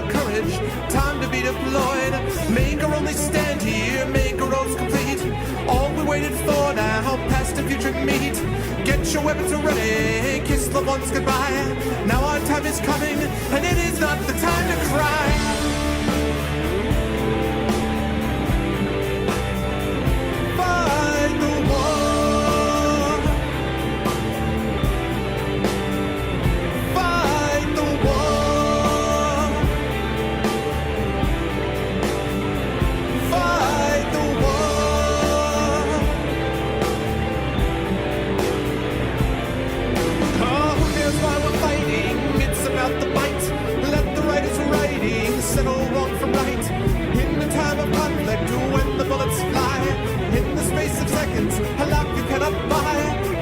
our courage, time to be deployed. Make our only stand here, make our roles complete. All we waited for now, past and future meet. Get your weapons ready, kiss loved ones goodbye. Now our time is coming, and it is not the time to cry. Fight the war. Fight the war. Fight the war. Oh, here's why we're fighting. It's about the fight. Let the writers writing settle wrong from right. In the time of conflict, when the bullets fly, in the space of seconds, a life you cannot buy.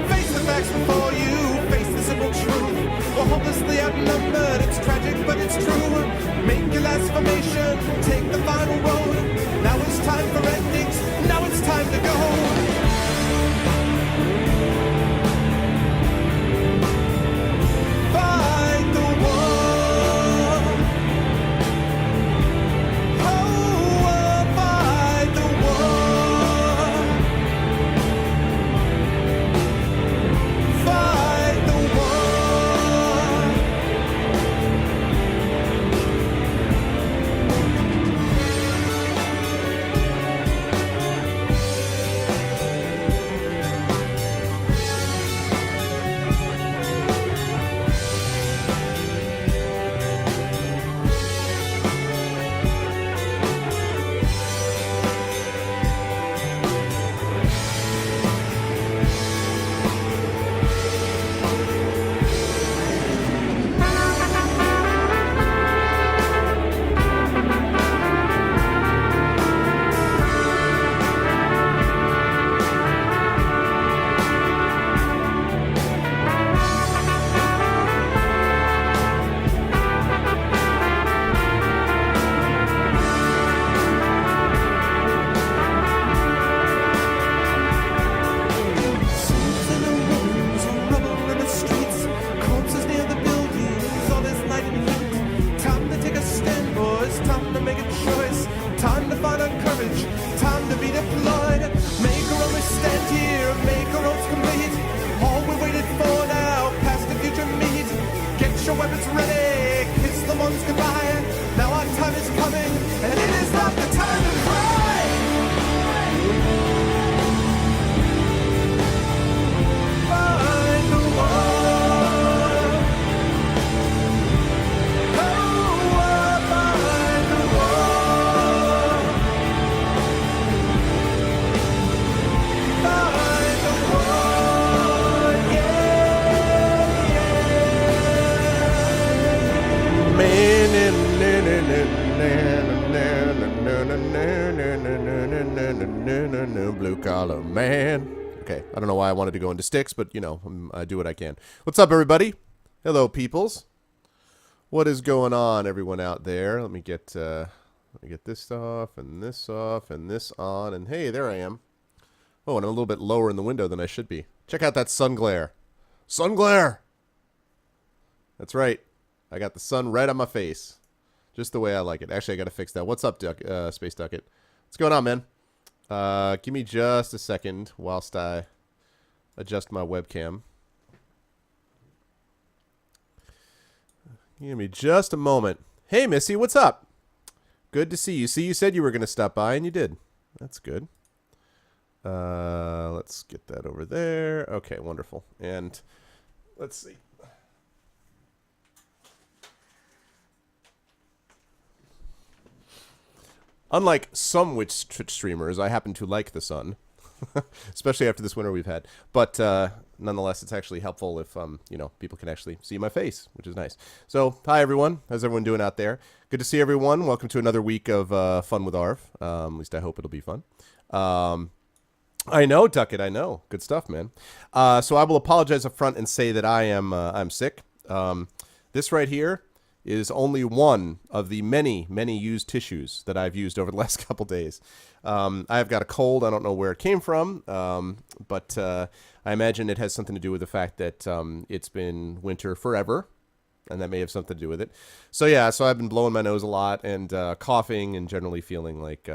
Face the facts before you, face the simple truth. We're hopelessly outnumbered, it's tragic but it's true. Make your last formation, take the final road. Now it's time for endings, now it's time to go. Fight the war. Oh, fight the war. Fight the war. Blue collar man. Okay, I don't know why I wanted to go into sticks, but you know, I do what I can. What's up, everybody? Hello, peoples. What is going on, everyone out there? Let me get this off and this off and this on, and hey, there I am. Oh, and I'm a little bit lower in the window than I should be. Check out that sun glare. Sun glare. That's right. I got the sun right on my face. Just the way I like it. Actually, I got to fix that. What's up, Space Ducket? What's going on, man? Give me just a second whilst I adjust my webcam. Give me just a moment. Hey, Missy, what's up? Good to see you. See, you said you were going to stop by, and you did. That's good. Let's get that over there. Okay, wonderful. And let's see. Unlike some Twitch streamers, I happen to like the sun, especially after this winter we've had. But nonetheless, it's actually helpful if you know, people can actually see my face, which is nice. So, hi everyone. How's everyone doing out there? Good to see everyone. Welcome to another week of Fun with Arv. At least I hope it'll be fun. I know, Duckett. I know. Good stuff, man. So I will apologize up front and say that I'm sick. This right here is only one of the many, many used tissues that I've used over the last couple days. I've got a cold. I don't know where it came from, but I imagine it has something to do with the fact that it's been winter forever and that may have something to do with it. So yeah, so I've been blowing my nose a lot and coughing and generally feeling like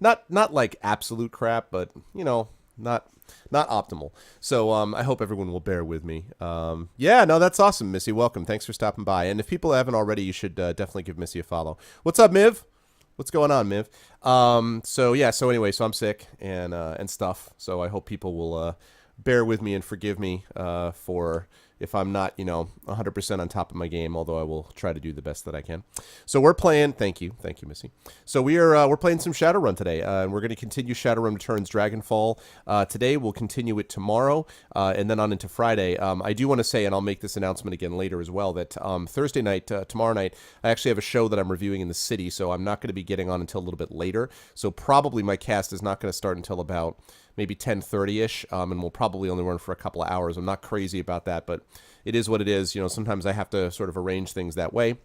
not like absolute crap, but not optimal. So I hope everyone will bear with me. Yeah, no, that's awesome, Missy. Welcome. Thanks for stopping by. And if people haven't already, you should definitely give Missy a follow. What's up, Miv? What's going on, Miv? So yeah, so anyway, so I'm sick and stuff. So I hope people will bear with me and forgive me for if I'm not, 100% on top of my game, although I will try to do the best that I can. So we're playing, thank you, Missy. So we're playing some Shadowrun today, and we're going to continue Shadowrun Returns Dragonfall. Today we'll continue it tomorrow, and then on into Friday. I do want to say, and I'll make this announcement again later as well, that Thursday night, tomorrow night, I actually have a show that I'm reviewing in the city, so I'm not going to be getting on until a little bit later. So probably my cast is not going to start until about maybe 10:30ish, and we'll probably only run for a couple of hours. I'm not crazy about that, but it is what it is. Sometimes I have to sort of arrange things that way.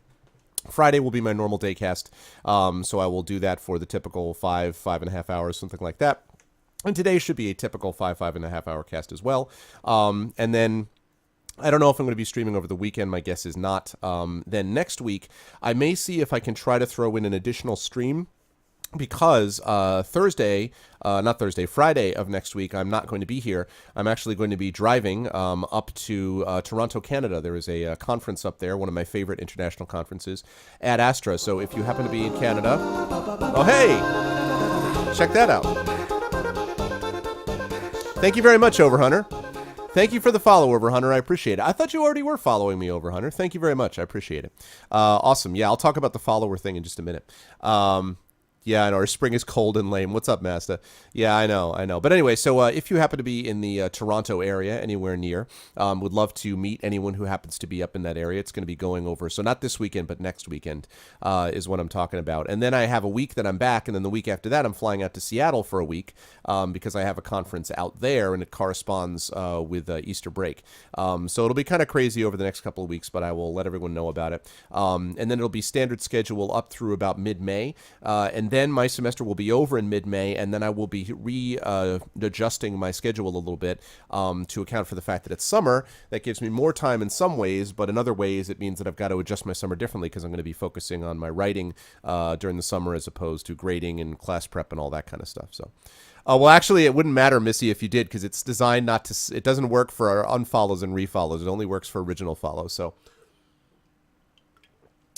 Friday will be my normal day cast, so I will do that for the typical 5.5 hours, something like that. And today should be a typical 5.5 hour cast as well. And then I don't know if I'm going to be streaming over the weekend. My guess is not. Then next week, I may see if I can try to throw in an additional stream, because Friday of next week, I'm not going to be here. I'm actually going to be driving up to Toronto, Canada. There is a conference up there, one of my favorite international conferences, Ad Astra. So if you happen to be in Canada, oh hey, check that out. Thank you very much, Overhunter. Thank you for the follow, Overhunter. I appreciate it. I thought you already were following me, Overhunter. Thank you very much. I appreciate it. Awesome. Yeah, I'll talk about the follower thing in just a minute. Yeah, I know. Our spring is cold and lame. What's up, Master? Yeah, I know. But anyway, so if you happen to be in the Toronto area, anywhere near, would love to meet anyone who happens to be up in that area. It's going to be going over, so not this weekend, but next weekend is what I'm talking about. And then I have a week that I'm back, and then the week after that, I'm flying out to Seattle for a week because I have a conference out there, and it corresponds with Easter break. So it'll be kind of crazy over the next couple of weeks, but I will let everyone know about it. And then it'll be standard schedule up through about mid-May, and then my semester will be over in mid-May, and then I will be readjusting my schedule a little bit to account for the fact that it's summer. That gives me more time in some ways, but in other ways it means that I've got to adjust my summer differently because I'm going to be focusing on my writing during the summer as opposed to grading and class prep and all that kind of stuff. So, well, actually, it wouldn't matter, Missy, if you did, because it's designed not to. It doesn't work for unfollows and refollows. It only works for original follows.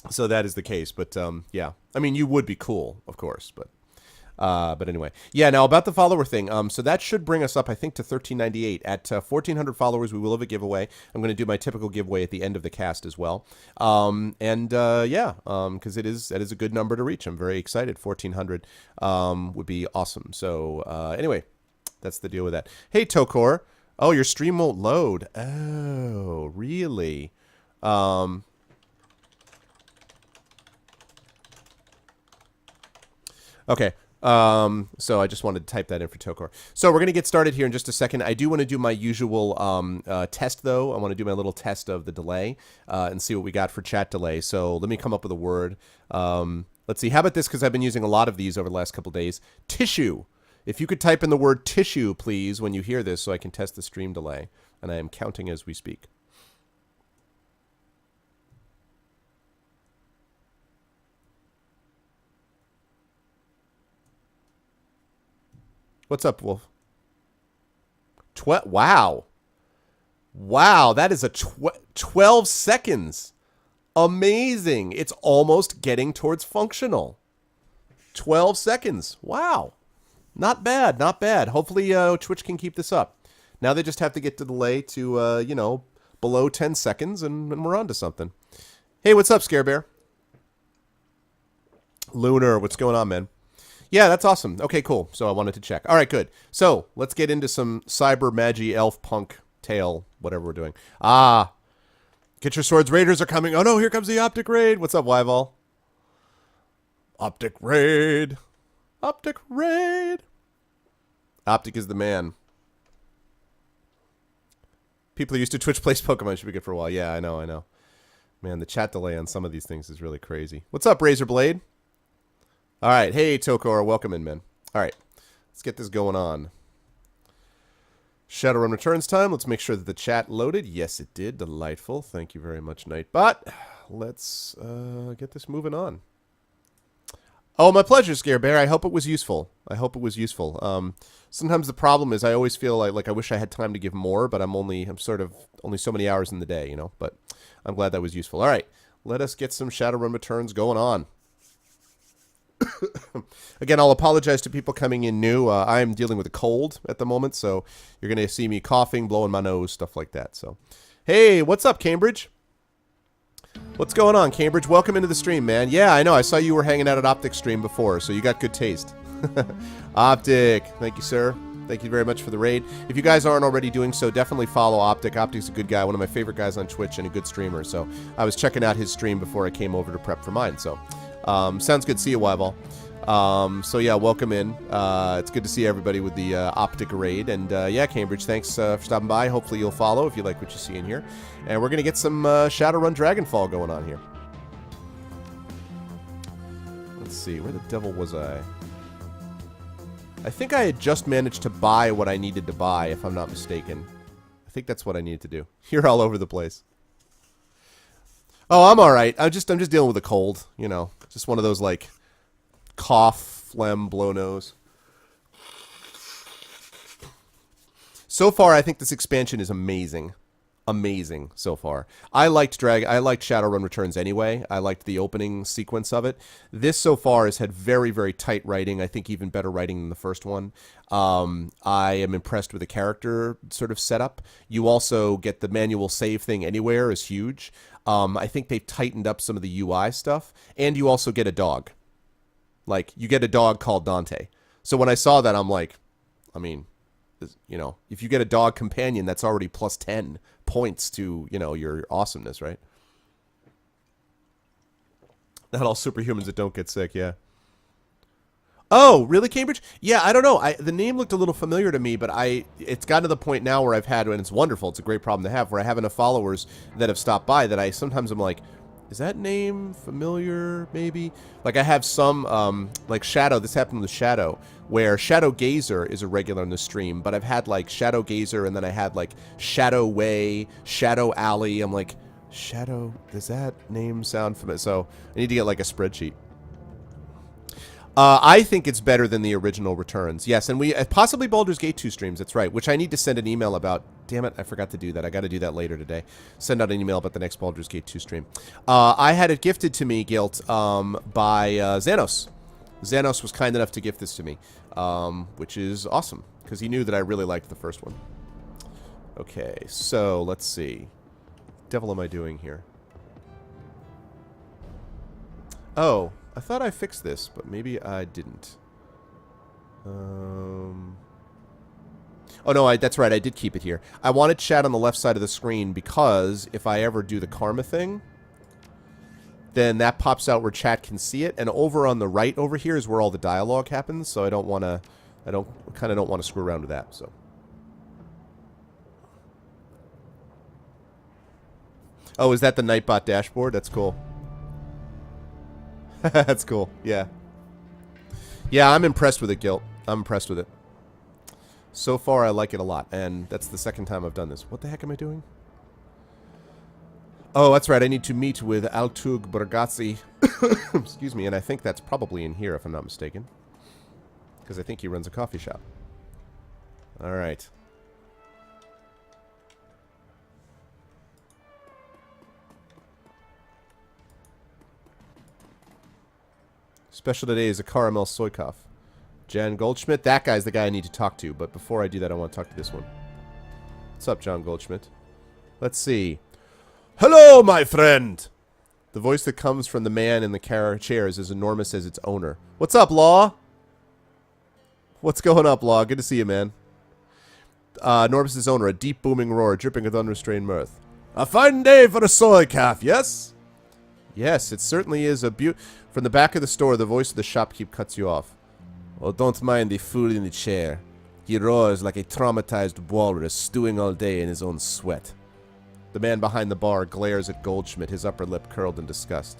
So that is the case, but yeah, I mean, you would be cool, of course, but anyway, yeah. Now about the follower thing, so that should bring us up, I think, to 1398. At 1,400 followers, we will have a giveaway. I'm going to do my typical giveaway at the end of the cast as well, yeah, because that is a good number to reach. I'm very excited. 1,400 would be awesome. So anyway, that's the deal with that. Hey, Tokor. Oh, your stream won't load. Oh, really? Okay, so I just wanted to type that in for Tokor. So we're going to get started here in just a second. I do want to do my usual test, though. I want to do my little test of the delay and see what we got for chat delay. So let me come up with a word. Let's see. How about this? Because I've been using a lot of these over the last couple of days. Tissue. If you could type in the word tissue, please, when you hear this so I can test the stream delay. And I am counting as we speak. What's up, Wolf? Wow. Wow, that is a 12 seconds. Amazing. It's almost getting towards functional. 12 seconds. Wow. Not bad, not bad. Hopefully Twitch can keep this up. Now they just have to get the delay to, below 10 seconds, and we're on to something. Hey, what's up, Scare Bear? Lunar, what's going on, man? Yeah, that's awesome. Okay, cool. So I wanted to check. All right, good. So let's get into some cyber-magi-elf punk tale, whatever we're doing. Get your swords. Raiders are coming. Oh, no, here comes the Optic Raid. What's up, Wyval? Optic Raid. Optic Raid. Optic is the man. People who used to Twitch plays Pokemon should be good for a while. Yeah, I know. Man, the chat delay on some of these things is really crazy. What's up, Razorblade? All right. Hey, Tokor. Welcome in, man. All right. Let's get this going on. Shadowrun Returns time. Let's make sure that the chat loaded. Yes, it did. Delightful. Thank you very much, Nightbot. Let's get this moving on. Oh, my pleasure, Scare Bear. I hope it was useful. I hope it was useful. Sometimes the problem is I always feel like I wish I had time to give more, but I'm sort of only so many hours in the day, you know. But I'm glad that was useful. All right, let us get some Shadowrun Returns going on. Again, I'll apologize to people coming in new. I'm dealing with a cold at the moment, so you're going to see me coughing, blowing my nose, stuff like that. So, hey, what's up, Cambridge? What's going on, Cambridge? Welcome into the stream, man. Yeah, I know. I saw you were hanging out at Optic stream before, so you got good taste. Optic, thank you, sir. Thank you very much for the raid. If you guys aren't already doing so, definitely follow Optic. Optic's a good guy, one of my favorite guys on Twitch and a good streamer. So I was checking out his stream before I came over to prep for mine. So sounds good. See you, Wyval. So yeah, welcome in. It's good to see everybody with the Optic raid. And yeah, Cambridge, thanks for stopping by. Hopefully you'll follow if you like what you see in here. And we're going to get some Shadowrun Dragonfall going on here. Let's see, where the devil was I? I think I had just managed to buy what I needed to buy, if I'm not mistaken. I think that's what I needed to do. You're all over the place. Oh, I'm all right. I'm just dealing with a cold, you know. Just one of those, like, cough, phlegm, blow nose. So far, I think this expansion is amazing. Amazing so far. I liked Shadowrun Returns anyway. I liked the opening sequence of it. This so far has had very, very tight writing. I think even better writing than the first one. I am impressed with the character sort of setup. You also get the manual save thing anywhere is huge. I think they've tightened up some of the UI stuff. And you also get a dog. Like, you get a dog called Dante. So when I saw that, I'm like, I mean, you know, if you get a dog companion, that's already plus 10 points to, you know, your awesomeness, right? Not all superhumans that don't get sick, yeah. Oh, really, Cambridge? Yeah, I don't know. The name looked a little familiar to me, but it's gotten to the point now where I've had, and it's wonderful, it's a great problem to have, where I have enough followers that have stopped by that sometimes I'm like, is that name familiar, maybe? Like, I have some, like Shadow, this happened with Shadow, where Shadow Gazer is a regular on the stream, but I've had, like, Shadow Gazer, and then I had, like, Shadow Way, Shadow Alley. I'm like, Shadow, does that name sound familiar? So, I need to get, like, a spreadsheet. I think it's better than the original Returns. Yes, and we possibly Baldur's Gate 2 streams, that's right, which I need to send an email about. Damn it, I forgot to do that. I got to do that later today. Send out an email about the next Baldur's Gate 2 stream. I had it gifted to me, Guilt, by Xanos. Xanos was kind enough to gift this to me, which is awesome, because he knew that I really liked the first one. Okay, so let's see. What the devil am I doing here? Oh, I thought I fixed this, but maybe I didn't. Oh, no, that's right. I did keep it here. I wanted chat on the left side of the screen because if I ever do the karma thing, then that pops out where chat can see it. And over on the right over here is where all the dialogue happens. So I don't want to, kind of don't want to screw around with that. So. Oh, is that the Nightbot dashboard? That's cool. That's cool. Yeah. Yeah, I'm impressed with it, Guilt. I'm impressed with it. So far, I like it a lot, and that's the second time I've done this. What the heck am I doing? Oh, that's right. I need to meet with Altug Bergazzi. Excuse me, and I think that's probably in here, if I'm not mistaken. Because I think he runs a coffee shop. All right. Special today is a Caramel Soykov. Jan Goldschmidt, that guy's the guy I need to talk to, but before I do that, I want to talk to this one. What's up, John Goldschmidt? Let's see. Hello, my friend! The voice that comes from the man in the chair is as enormous as its owner. What's up, Law? What's going up, Law? Good to see you, man. Enormous as owner, a deep booming roar, dripping with unrestrained mirth. A fine day for a soy calf, yes? Yes, it certainly is a From the back of the store, the voice of the shopkeep cuts you off. Oh, don't mind the fool in the chair. He roars like a traumatized walrus, stewing all day in his own sweat. The man behind the bar glares at Goldschmidt, his upper lip curled in disgust.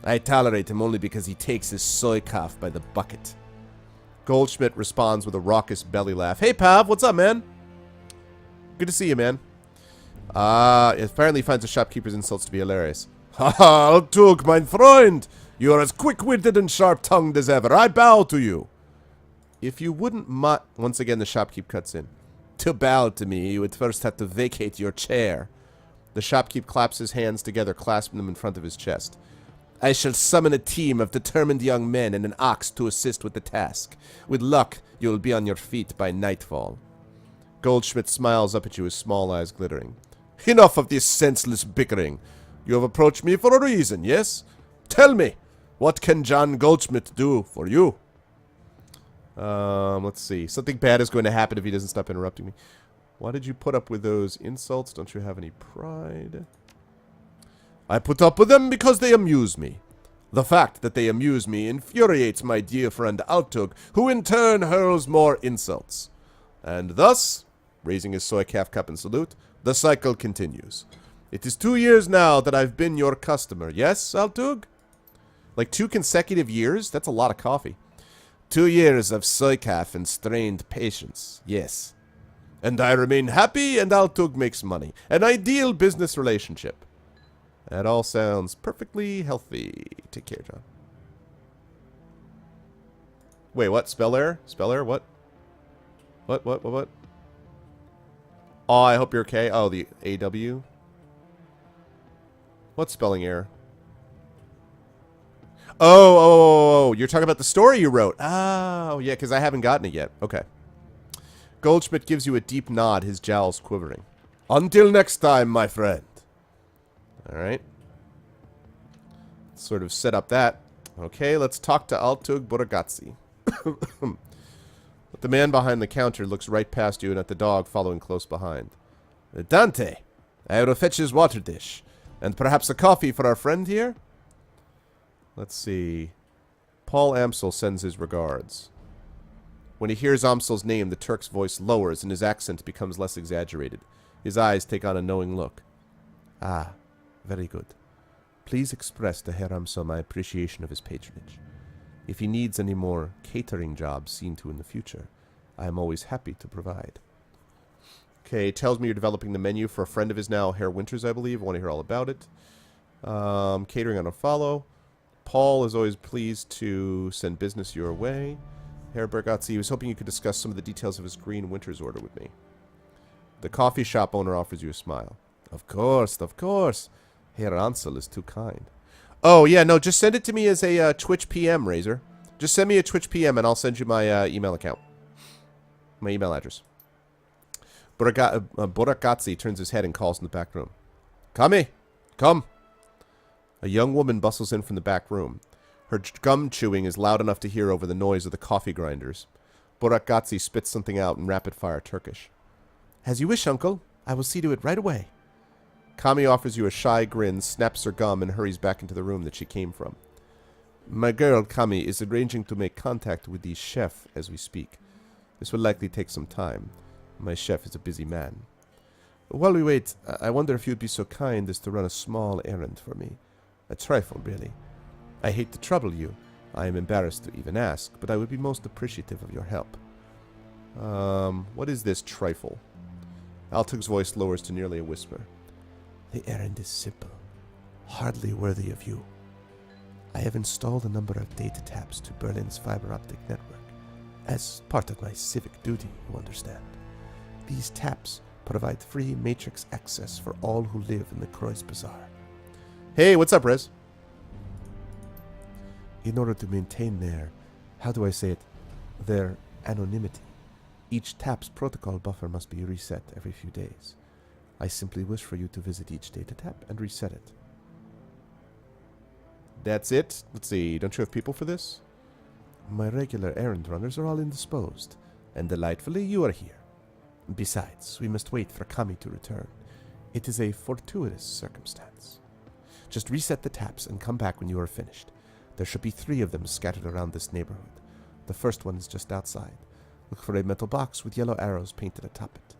I tolerate him only because he takes his soy calf by the bucket. Goldschmidt responds with a raucous belly laugh. Hey, Pav, what's up, man? Good to see you, man. Apparently finds the shopkeeper's insults to be hilarious. Ha ha, Altug, mein Freund! You are as quick-witted and sharp-tongued as ever. I bow to you. If you wouldn't once again, the shopkeep cuts in. To bow to me, you would first have to vacate your chair. The shopkeep claps his hands together, clasping them in front of his chest. I shall summon a team of determined young men and an ox to assist with the task. With luck, you will be on your feet by nightfall. Goldschmidt smiles up at you, his small eyes glittering. Enough of this senseless bickering. You have approached me for a reason, yes? Tell me, what can John Goldschmidt do for you? Let's see. Something bad is going to happen if he doesn't stop interrupting me. Why did you put up with those insults? Don't you have any pride? I put up with them because they amuse me. The fact that they amuse me infuriates my dear friend Altug, who in turn hurls more insults. And thus, raising his soy calf cup in salute, the cycle continues. It is 2 years now that I've been your customer. Yes, Altug? Like 2 consecutive years? That's a lot of coffee. 2 years of soy calf and strained patience. Yes. And I remain happy and Altug makes money. An ideal business relationship. That all sounds perfectly healthy. Take care, John. Wait, what? Spell error? Spell error? What? What? Oh, I hope you're okay. Oh, the AW. What spelling error? Oh, you're talking about the story you wrote. Oh, yeah, because I haven't gotten it yet. Okay. Goldschmidt gives you a deep nod, his jowls quivering. Until next time, my friend. Alright. Sort of set up that. Okay, let's talk to Altug Boragazzi. But the man behind the counter looks right past you and at the dog following close behind. Dante, I will fetch his water dish. And perhaps a coffee for our friend here? Let's see. Paul Amsel sends his regards. When he hears Amsel's name, the Turk's voice lowers and his accent becomes less exaggerated. His eyes take on a knowing look. Ah, very good. Please express to Herr Amsel my appreciation of his patronage. If he needs any more catering jobs seen to in the future, I am always happy to provide. Okay, tells me you're developing the menu for a friend of his now, Herr Winters, I believe. I want to hear all about it. Catering on a follow. Paul is always pleased to send business your way. Herr Bergazzi was hoping you could discuss some of the details of his Green Winters order with me. The coffee shop owner offers you a smile. Of course, of course. Herr Ansel is too kind. Oh, yeah, no, just send it to me as a Twitch PM, Razor. Just send me a Twitch PM and I'll send you my email account. My email address. Boragazzi turns his head and calls in the back room. Kami, come. A young woman bustles in from the back room. Her gum chewing is loud enough to hear over the noise of the coffee grinders. Boragazzi spits something out in rapid-fire Turkish. As you wish, uncle. I will see to it right away. Kami offers you a shy grin, snaps her gum, and hurries back into the room that she came from. My girl, Kami, is arranging to make contact with the chef as we speak. This will likely take some time. My chef is a busy man. While we wait, I wonder if you'd be so kind as to run a small errand for me. A trifle, really. I hate to trouble you. I am embarrassed to even ask, but I would be most appreciative of your help. What is this trifle? Altug's voice lowers to nearly a whisper. The errand is simple, hardly worthy of you. I have installed a number of data taps to Berlin's fiber optic network, as part of my civic duty, you understand. These taps provide free matrix access for all who live in the Kreuz Bazaar. Hey, what's up, Rez? In order to maintain their, how do I say it, their anonymity, each tap's protocol buffer must be reset every few days. I simply wish for you to visit each data tap and reset it. That's it? Let's see, don't you have people for this? My regular errand runners are all indisposed, and delightfully you are here. Besides, we must wait for Kami to return. It is a fortuitous circumstance. Just reset the taps and come back when you are finished. There should be 3 of them scattered around this neighborhood. The first one is just outside. Look for a metal box with yellow arrows painted atop it.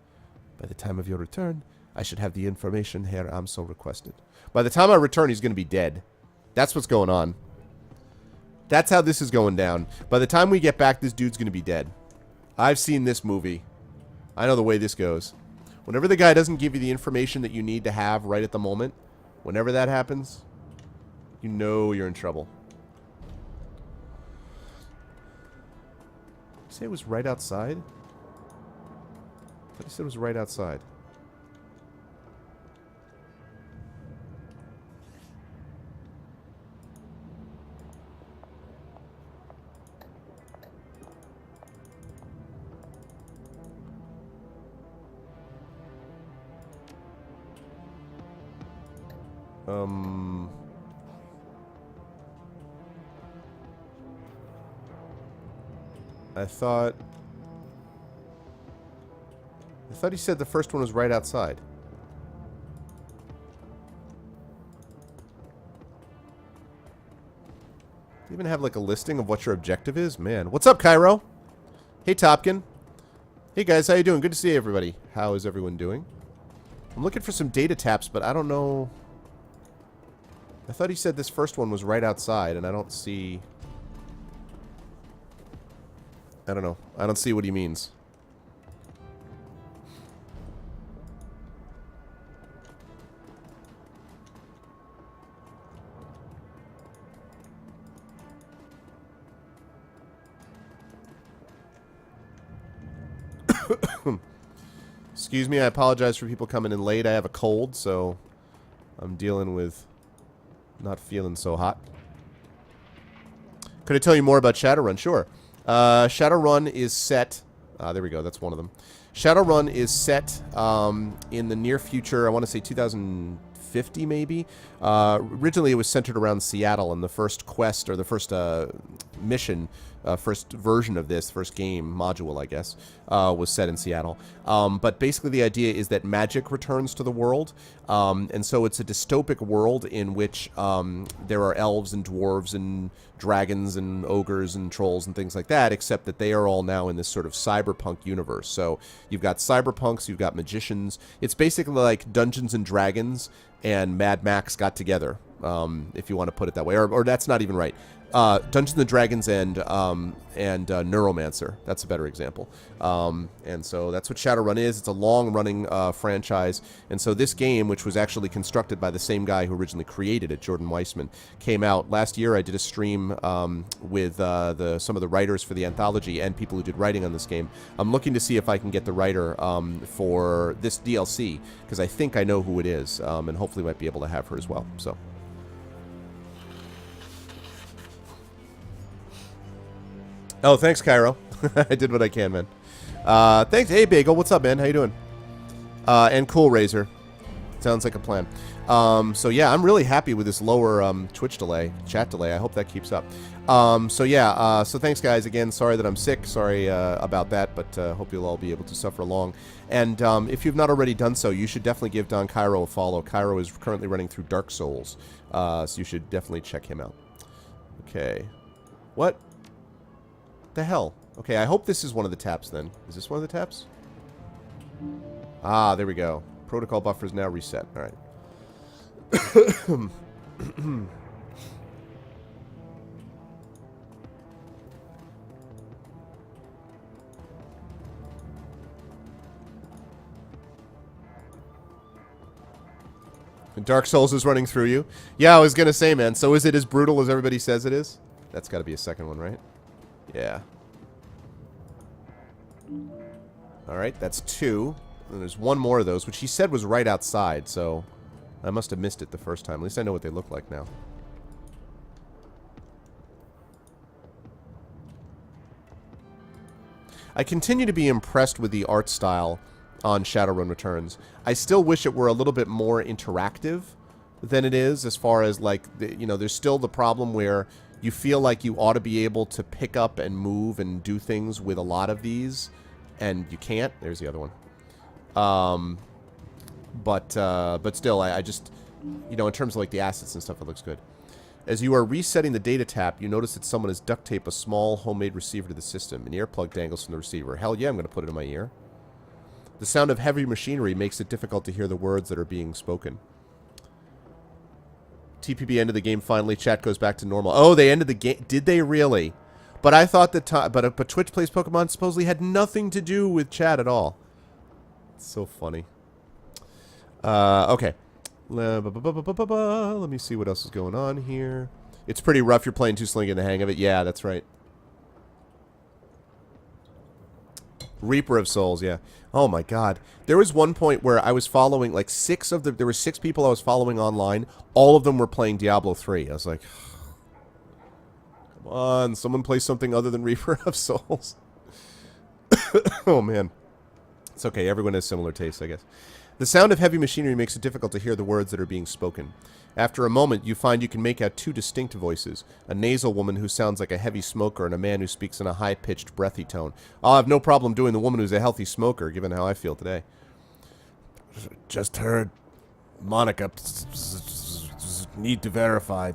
By the time of your return, I should have the information Herr Amsel requested. By the time I return, he's going to be dead. That's what's going on. That's how this is going down. By the time we get back, this dude's going to be dead. I've seen this movie. I know the way this goes. Whenever the guy doesn't give you the information that you need to have right at the moment, whenever that happens, you know you're in trouble. Did you say it was right outside? I thought you said it was right outside. I thought he said the first one was right outside. Do you even have like a listing of what your objective is? Man, what's up, Cairo? Hey, Topkin. Hey, guys, how you doing? Good to see everybody. How is everyone doing? I'm looking for some data taps, but I don't know. I thought he said this first one was right outside, and I don't see... I don't know. I don't see what he means. Excuse me, I apologize for people coming in late. I have a cold, so I'm dealing with not feeling so hot. Could I tell you more about Shadowrun? Sure. Shadowrun is set... there we go, that's one of them. Shadowrun is set in the near future, I want to say 2050 maybe. Originally it was centered around Seattle, and the first quest, or the first mission, first version of this, first game, module I guess, was set in Seattle. But basically the idea is that magic returns to the world, and so it's a dystopic world in which there are elves and dwarves and dragons and ogres and trolls and things like that, except that they are all now in this sort of cyberpunk universe. So you've got cyberpunks, you've got magicians. It's basically like Dungeons and Dragons and Mad Max got together, if you want to put it that way. Or that's not even right. Dungeons and Dragons and Neuromancer. That's a better example. And so that's what Shadowrun is. It's a long-running franchise. And so this game, which was actually constructed by the same guy who originally created it, Jordan Weissman, came out last year. I did a stream with some of the writers for the anthology and people who did writing on this game. I'm looking to see if I can get the writer for this DLC, because I think I know who it is, and hopefully might be able to have her as well. So. Oh, thanks, Cairo. I did what I can, man. Thanks. Hey, Bagel. What's up, man? How you doing? And Cool Razor. Sounds like a plan. So, yeah, I'm really happy with this lower Twitch delay, chat delay. I hope that keeps up. So, yeah, so thanks, guys. Again, sorry that I'm sick. Sorry about that, but hope you'll all be able to suffer along. And if you've not already done so, you should definitely give Don Cairo a follow. Cairo is currently running through Dark Souls, so you should definitely check him out. Okay. What the hell? Okay, I hope this is one of the taps then. Is this one of the taps? Ah, there we go. Protocol buffer is now reset. All right. And Dark Souls is running through you. Yeah, I was going to say, man. So is it as brutal as everybody says it is? That's got to be a second one, right? Yeah. Alright, that's 2. And there's one more of those, which he said was right outside, so I must have missed it the first time. At least I know what they look like now. I continue to be impressed with the art style on Shadowrun Returns. I still wish it were a little bit more interactive than it is, as far as, like, you know, there's still the problem where you feel like you ought to be able to pick up and move and do things with a lot of these, and you can't. There's the other one. But still, I just, you know, in terms of like the assets and stuff, it looks good. As you are resetting the data tap, you notice that someone has duct taped a small homemade receiver to the system. An earplug dangles from the receiver. Hell yeah, I'm going to put it in my ear. The sound of heavy machinery makes it difficult to hear the words that are being spoken. TPB ended the game finally. Chat goes back to normal. Oh, they ended the game. Did they really? But I thought that but Twitch Plays Pokemon supposedly had nothing to do with chat at all. It's so funny. Okay. Let me see what else is going on here. It's pretty rough. You're playing too slow to get the hang of it. Yeah, that's right. Reaper of Souls, yeah. Oh my god. There was one point where I was following, like, there were 6 people I was following online. All of them were playing Diablo 3. I was like, come on, someone play something other than Reaper of Souls. Oh man. It's okay, everyone has similar tastes, I guess. The sound of heavy machinery makes it difficult to hear the words that are being spoken. After a moment, you find you can make out 2 distinct voices. A nasal woman who sounds like a heavy smoker and a man who speaks in a high-pitched, breathy tone. I'll have no problem doing the woman who's a healthy smoker, given how I feel today. Just heard Monica. Need to verify.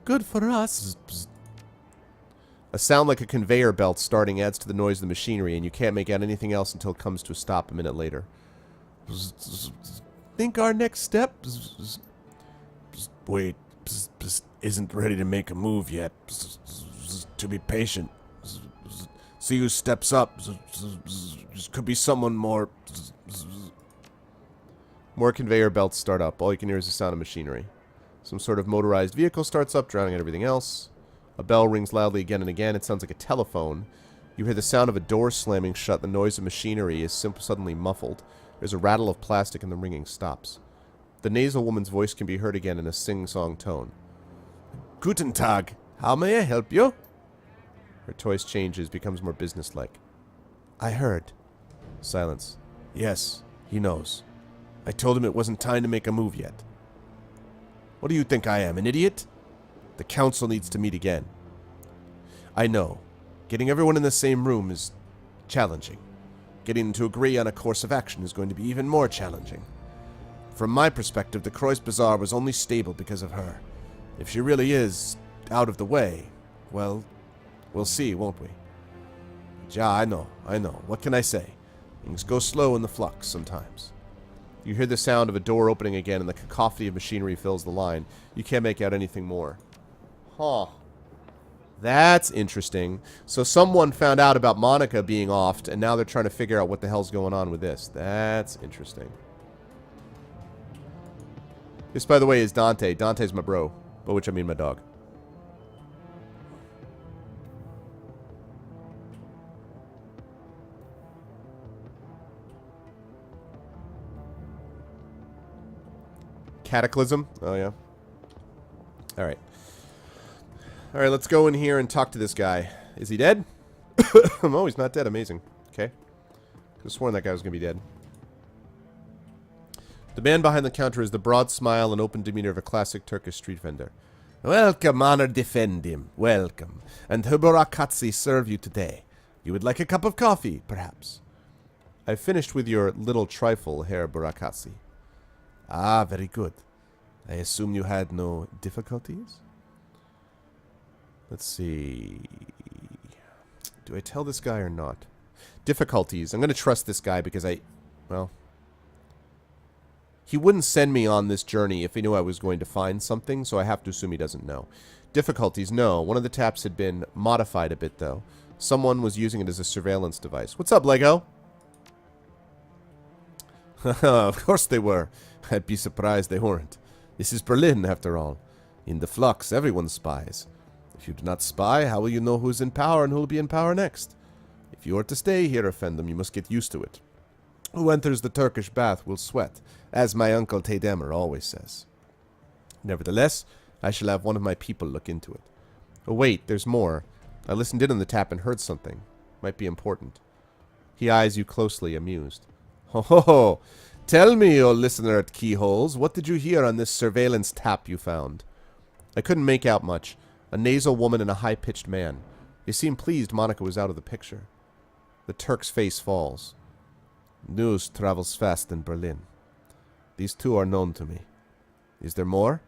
Good for us. A sound like a conveyor belt starting adds to the noise of the machinery, and you can't make out anything else until it comes to a stop a minute later. Think our next step? Wait, isn't ready to make a move yet. To be patient. See who steps up. Could be someone more. More conveyor belts start up. All you can hear is the sound of machinery. Some sort of motorized vehicle starts up, drowning out everything else. A bell rings loudly again and again. It sounds like a telephone. You hear the sound of a door slamming shut. The noise of machinery is suddenly muffled. There's a rattle of plastic and the ringing stops. The nasal woman's voice can be heard again in a sing-song tone. Guten Tag. How may I help you? Her voice changes, becomes more businesslike. I heard. Silence. Yes, he knows. I told him it wasn't time to make a move yet. What do you think I am, an idiot? The council needs to meet again. I know. Getting everyone in the same room is challenging. Getting them to agree on a course of action is going to be even more challenging. From my perspective, the Croix Bazaar was only stable because of her. If she really is out of the way, well, we'll see, won't we? Yeah, I know. What can I say? Things go slow in the flux sometimes. You hear the sound of a door opening again, and the cacophony of machinery fills the line. You can't make out anything more. Huh. That's interesting. So someone found out about Monica being offed, and now they're trying to figure out what the hell's going on with this. That's interesting. This, by the way, is Dante. Dante's my bro. By which I mean my dog. Cataclysm? Oh, yeah. Alright. Alright, let's go in here and talk to this guy. Is he dead? Oh, he's not dead. Amazing. Okay. Could have sworn that guy was going to be dead. The man behind the counter is the broad smile and open demeanor of a classic Turkish street vendor. Welcome, honor defend him. Welcome. And Huburakatsi serve you today. You would like a cup of coffee, perhaps? I've finished with your little trifle, Herr Burakatsi. Ah, very good. I assume you had no difficulties? Let's see. Do I tell this guy or not? Difficulties. I'm going to trust this guy because well, he wouldn't send me on this journey if he knew I was going to find something, so I have to assume he doesn't know. Difficulties, no. One of the taps had been modified a bit, though. Someone was using it as a surveillance device. What's up, Lego? Of course they were. I'd be surprised they weren't. This is Berlin, after all. In the flux, everyone spies. If you do not spy, how will you know who is in power and who will be in power next? If you are to stay here, Effendim, you must get used to it. Who enters the Turkish bath will sweat, as my uncle Taydemer always says. Nevertheless, I shall have one of my people look into it. Oh wait, there's more. I listened in on the tap and heard something. Might be important. He eyes you closely, amused. Ho ho ho! Tell me, O listener at keyholes, what did you hear on this surveillance tap you found? I couldn't make out much. A nasal woman and a high-pitched man. They seemed pleased Monica was out of the picture. The Turk's face falls. News travels fast in Berlin. These two are known to me. Is there more?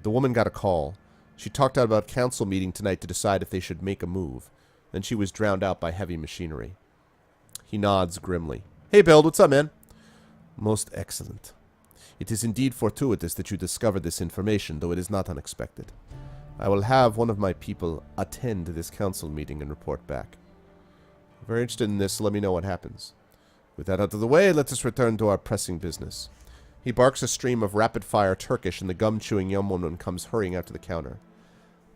The woman got a call. She talked out about council meeting tonight to decide if they should make a move. Then she was drowned out by heavy machinery. He nods grimly. Hey, Bill, what's up, man? Most excellent. It is indeed fortuitous that you discovered this information, though it is not unexpected. I will have one of my people attend this council meeting and report back. Very interested in this, so let me know what happens. With that out of the way, let us return to our pressing business. He barks a stream of rapid-fire Turkish, and the gum-chewing young woman comes hurrying out to the counter.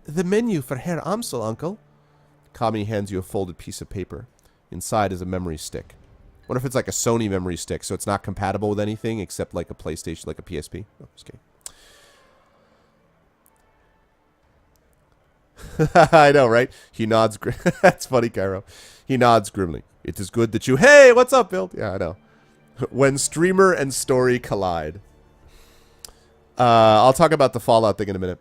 The menu for Herr Amsel, uncle. Kami hands you a folded piece of paper. Inside is a memory stick. Wonder if it's like a Sony memory stick, so it's not compatible with anything except like a PlayStation, like a PSP. Oh, just kidding. I know, right? He nods. That's funny, Cairo. He nods grimly. It is good that you... Hey, what's up, Bill? Yeah, I know. When streamer and story collide. I'll talk about the Fallout thing in a minute.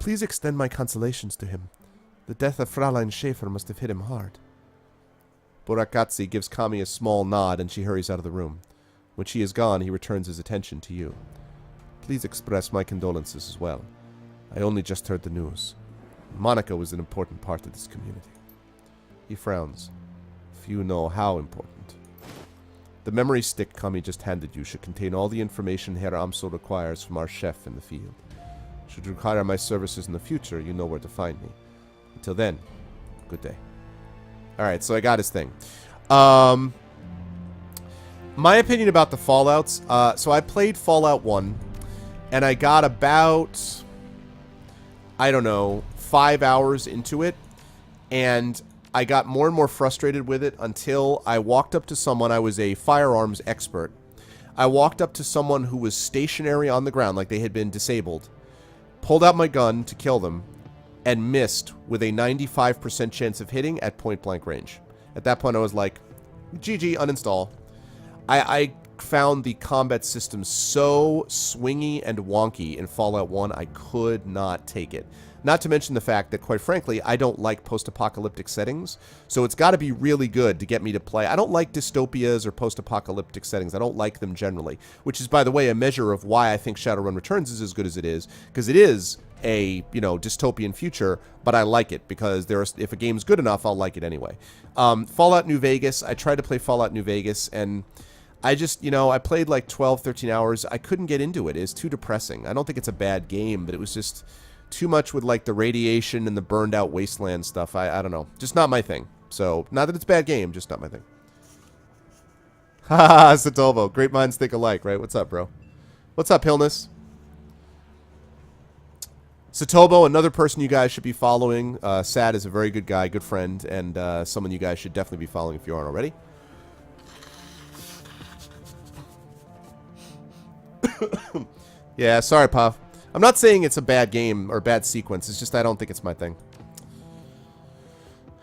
Please extend my consolations to him. The death of Fräulein Schäfer must have hit him hard. Burakatsi gives Kami a small nod, and she hurries out of the room. When she is gone, he returns his attention to you. Please express my condolences as well. I only just heard the news. Monica was an important part of this community. He frowns. Few know how important. The memory stick Kami just handed you should contain all the information Herr Amsel requires from our chef in the field. Should you require my services in the future, you know where to find me. Until then, good day. Alright, so I got his thing. My opinion about the Fallouts. So I played Fallout 1, and I got about, I don't know, 5 hours into it, and I got more and more frustrated with it until I walked up to someone. I was a firearms expert. I walked up to someone who was stationary on the ground, like they had been disabled, pulled out my gun to kill them, and missed with a 95% chance of hitting at point-blank range. At that point, I was like, GG, uninstall. I found the combat system so swingy and wonky in Fallout 1, I could not take it. Not to mention the fact that, quite frankly, I don't like post-apocalyptic settings, so it's got to be really good to get me to play. I don't like dystopias or post-apocalyptic settings. I don't like them generally, which is, by the way, a measure of why I think Shadowrun Returns is as good as it is, because it is a, you know, dystopian future, but I like it because if a game's good enough, I'll like it anyway. Fallout New Vegas, I tried to play Fallout New Vegas, and I just, you know, I played like 12, 13 hours. I couldn't get into it. It's too depressing. I don't think it's a bad game, but it was just too much with like the radiation and the burned out wasteland stuff. I don't know. Just not my thing. So, not that it's a bad game, just not my thing. Haha, Satolvo. Great minds think alike, right? What's up, bro? What's up, Hillness? Satobo, another person you guys should be following. Sad is a very good guy, good friend, and someone you guys should definitely be following if you aren't already. Yeah, sorry, Pav. I'm not saying it's a bad game or a bad sequence. It's just I don't think it's my thing.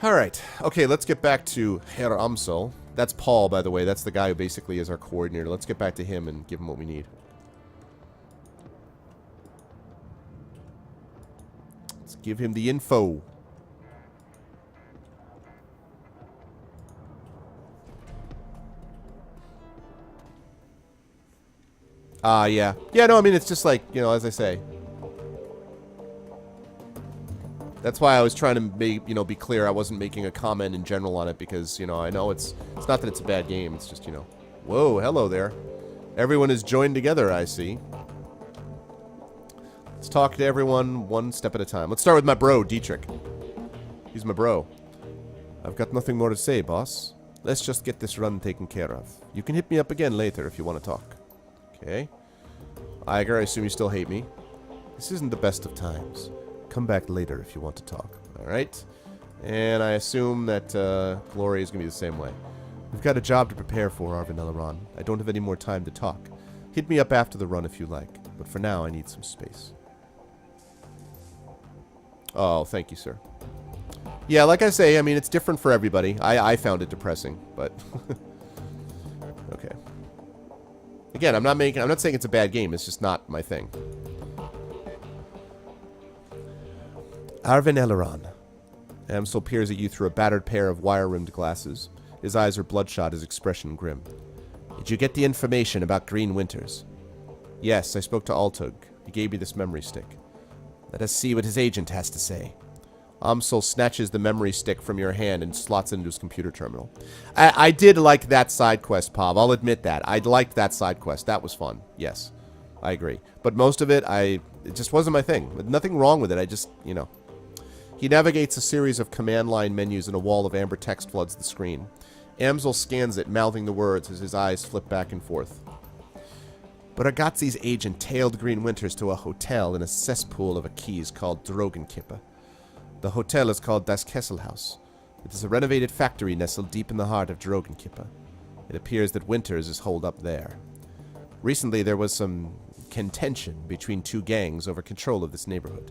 Alright. Okay, let's get back to Herr Amsel. That's Paul, by the way. That's the guy who basically is our coordinator. Let's get back to him and give him what we need. Let's give him the info. Yeah. Yeah, no, I mean, it's just like, you know, as I say. That's why I was trying to make, you know, be clear. I wasn't making a comment in general on it because, you know, I know it's not that it's a bad game. It's just, you know. Whoa, hello there. Everyone is joined together, I see. Let's talk to everyone one step at a time. Let's start with my bro, Dietrich. He's my bro. I've got nothing more to say, boss. Let's just get this run taken care of. You can hit me up again later if you want to talk. Okay. Iger, I assume you still hate me. This isn't the best of times. Come back later if you want to talk. Alright. And I assume that Glory is going to be the same way. We've got a job to prepare for, Arvin Eleron. I don't have any more time to talk. Hit me up after the run if you like. But for now, I need some space. Oh, thank you, sir. Yeah, like I say, I mean, it's different for everybody. I found it depressing, but... Okay. Again, I'm not saying it's a bad game. It's just not my thing. Arvin Eleron. Amsel peers at you through a battered pair of wire-rimmed glasses. His eyes are bloodshot, his expression grim. Did you get the information about Green Winters? Yes, I spoke to Altug. He gave me this memory stick. Let us see what his agent has to say. Amsel snatches the memory stick from your hand and slots it into his computer terminal. I did like that side quest, Pav. I'll admit that. I liked that side quest. That was fun. Yes, I agree. But most of it, it just wasn't my thing. Nothing wrong with it. I just, you know. He navigates a series of command line menus and a wall of amber text floods the screen. Amsel scans it, mouthing the words as his eyes flip back and forth. But Ragazzi's agent tailed Green Winters to a hotel in a cesspool of a keys called Dragonfall. The hotel is called Das Kesselhaus. It is a renovated factory nestled deep in the heart of Dragonfall. It appears that Winters is holed up there. Recently, there was some contention between two gangs over control of this neighborhood.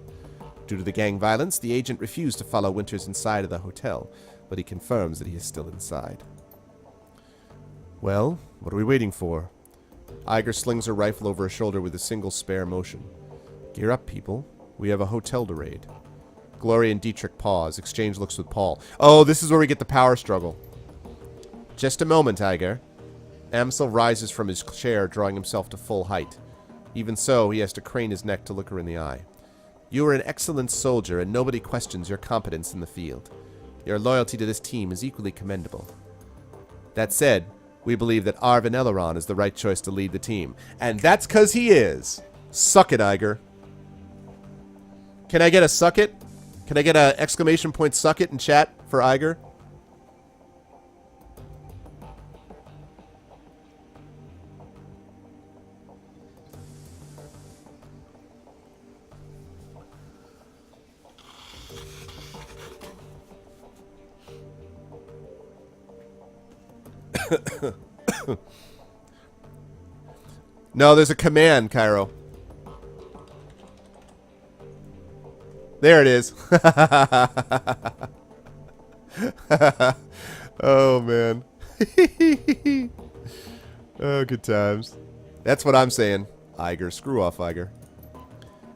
Due to the gang violence, the agent refused to follow Winters inside of the hotel, but he confirms that he is still inside. Well, what are we waiting for? Iger slings her rifle over her shoulder with a single spare motion. Gear up, people. We have a hotel to raid. Glory and Dietrich pause, exchange looks with Paul. Oh, this is where we get the power struggle. Just a moment, Iger. Amsel rises from his chair, drawing himself to full height. Even so, he has to crane his neck to look her in the eye. You are an excellent soldier, and nobody questions your competence in the field. Your loyalty to this team is equally commendable. That said, we believe that Arvin Elleron is the right choice to lead the team. And that's because he is. Suck it, Iger. Can I get a suck it? Can I get a exclamation point suck it in chat for Iger? No, there's a command, Cairo. There it is. Oh, man. Oh, good times. That's what I'm saying. Iger. Screw off, Iger.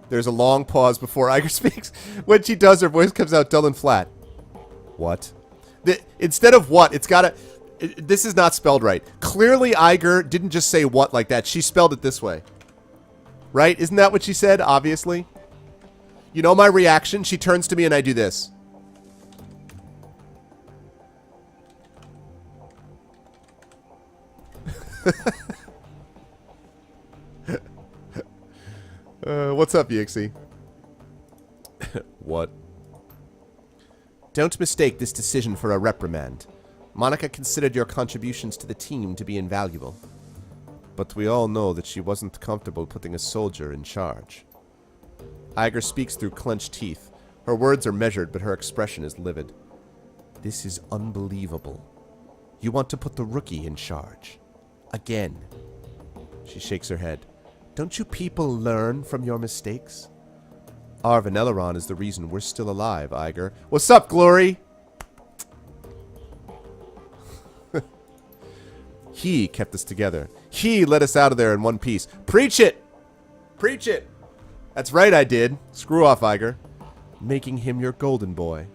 There's a long pause before Iger speaks. When she does, her voice comes out dull and flat. What? Instead of what, it's got to... This is not spelled right. Clearly, Iger didn't just say what like that. She spelled it this way. Right? Isn't that what she said? Obviously. You know my reaction? She turns to me and I do this. What's up, Yixie? What? Don't mistake this decision for a reprimand. Monica considered your contributions to the team to be invaluable. But we all know that she wasn't comfortable putting a soldier in charge. Iger speaks through clenched teeth. Her words are measured, but her expression is livid. This is unbelievable. You want to put the rookie in charge. Again. She shakes her head. Don't you people learn from your mistakes? Arvin Elleron is the reason we're still alive, Iger. What's up, Glory? He kept us together. He let us out of there in one piece. Preach it! Preach it! That's right, I did. Screw off, Iger. Making him your golden boy.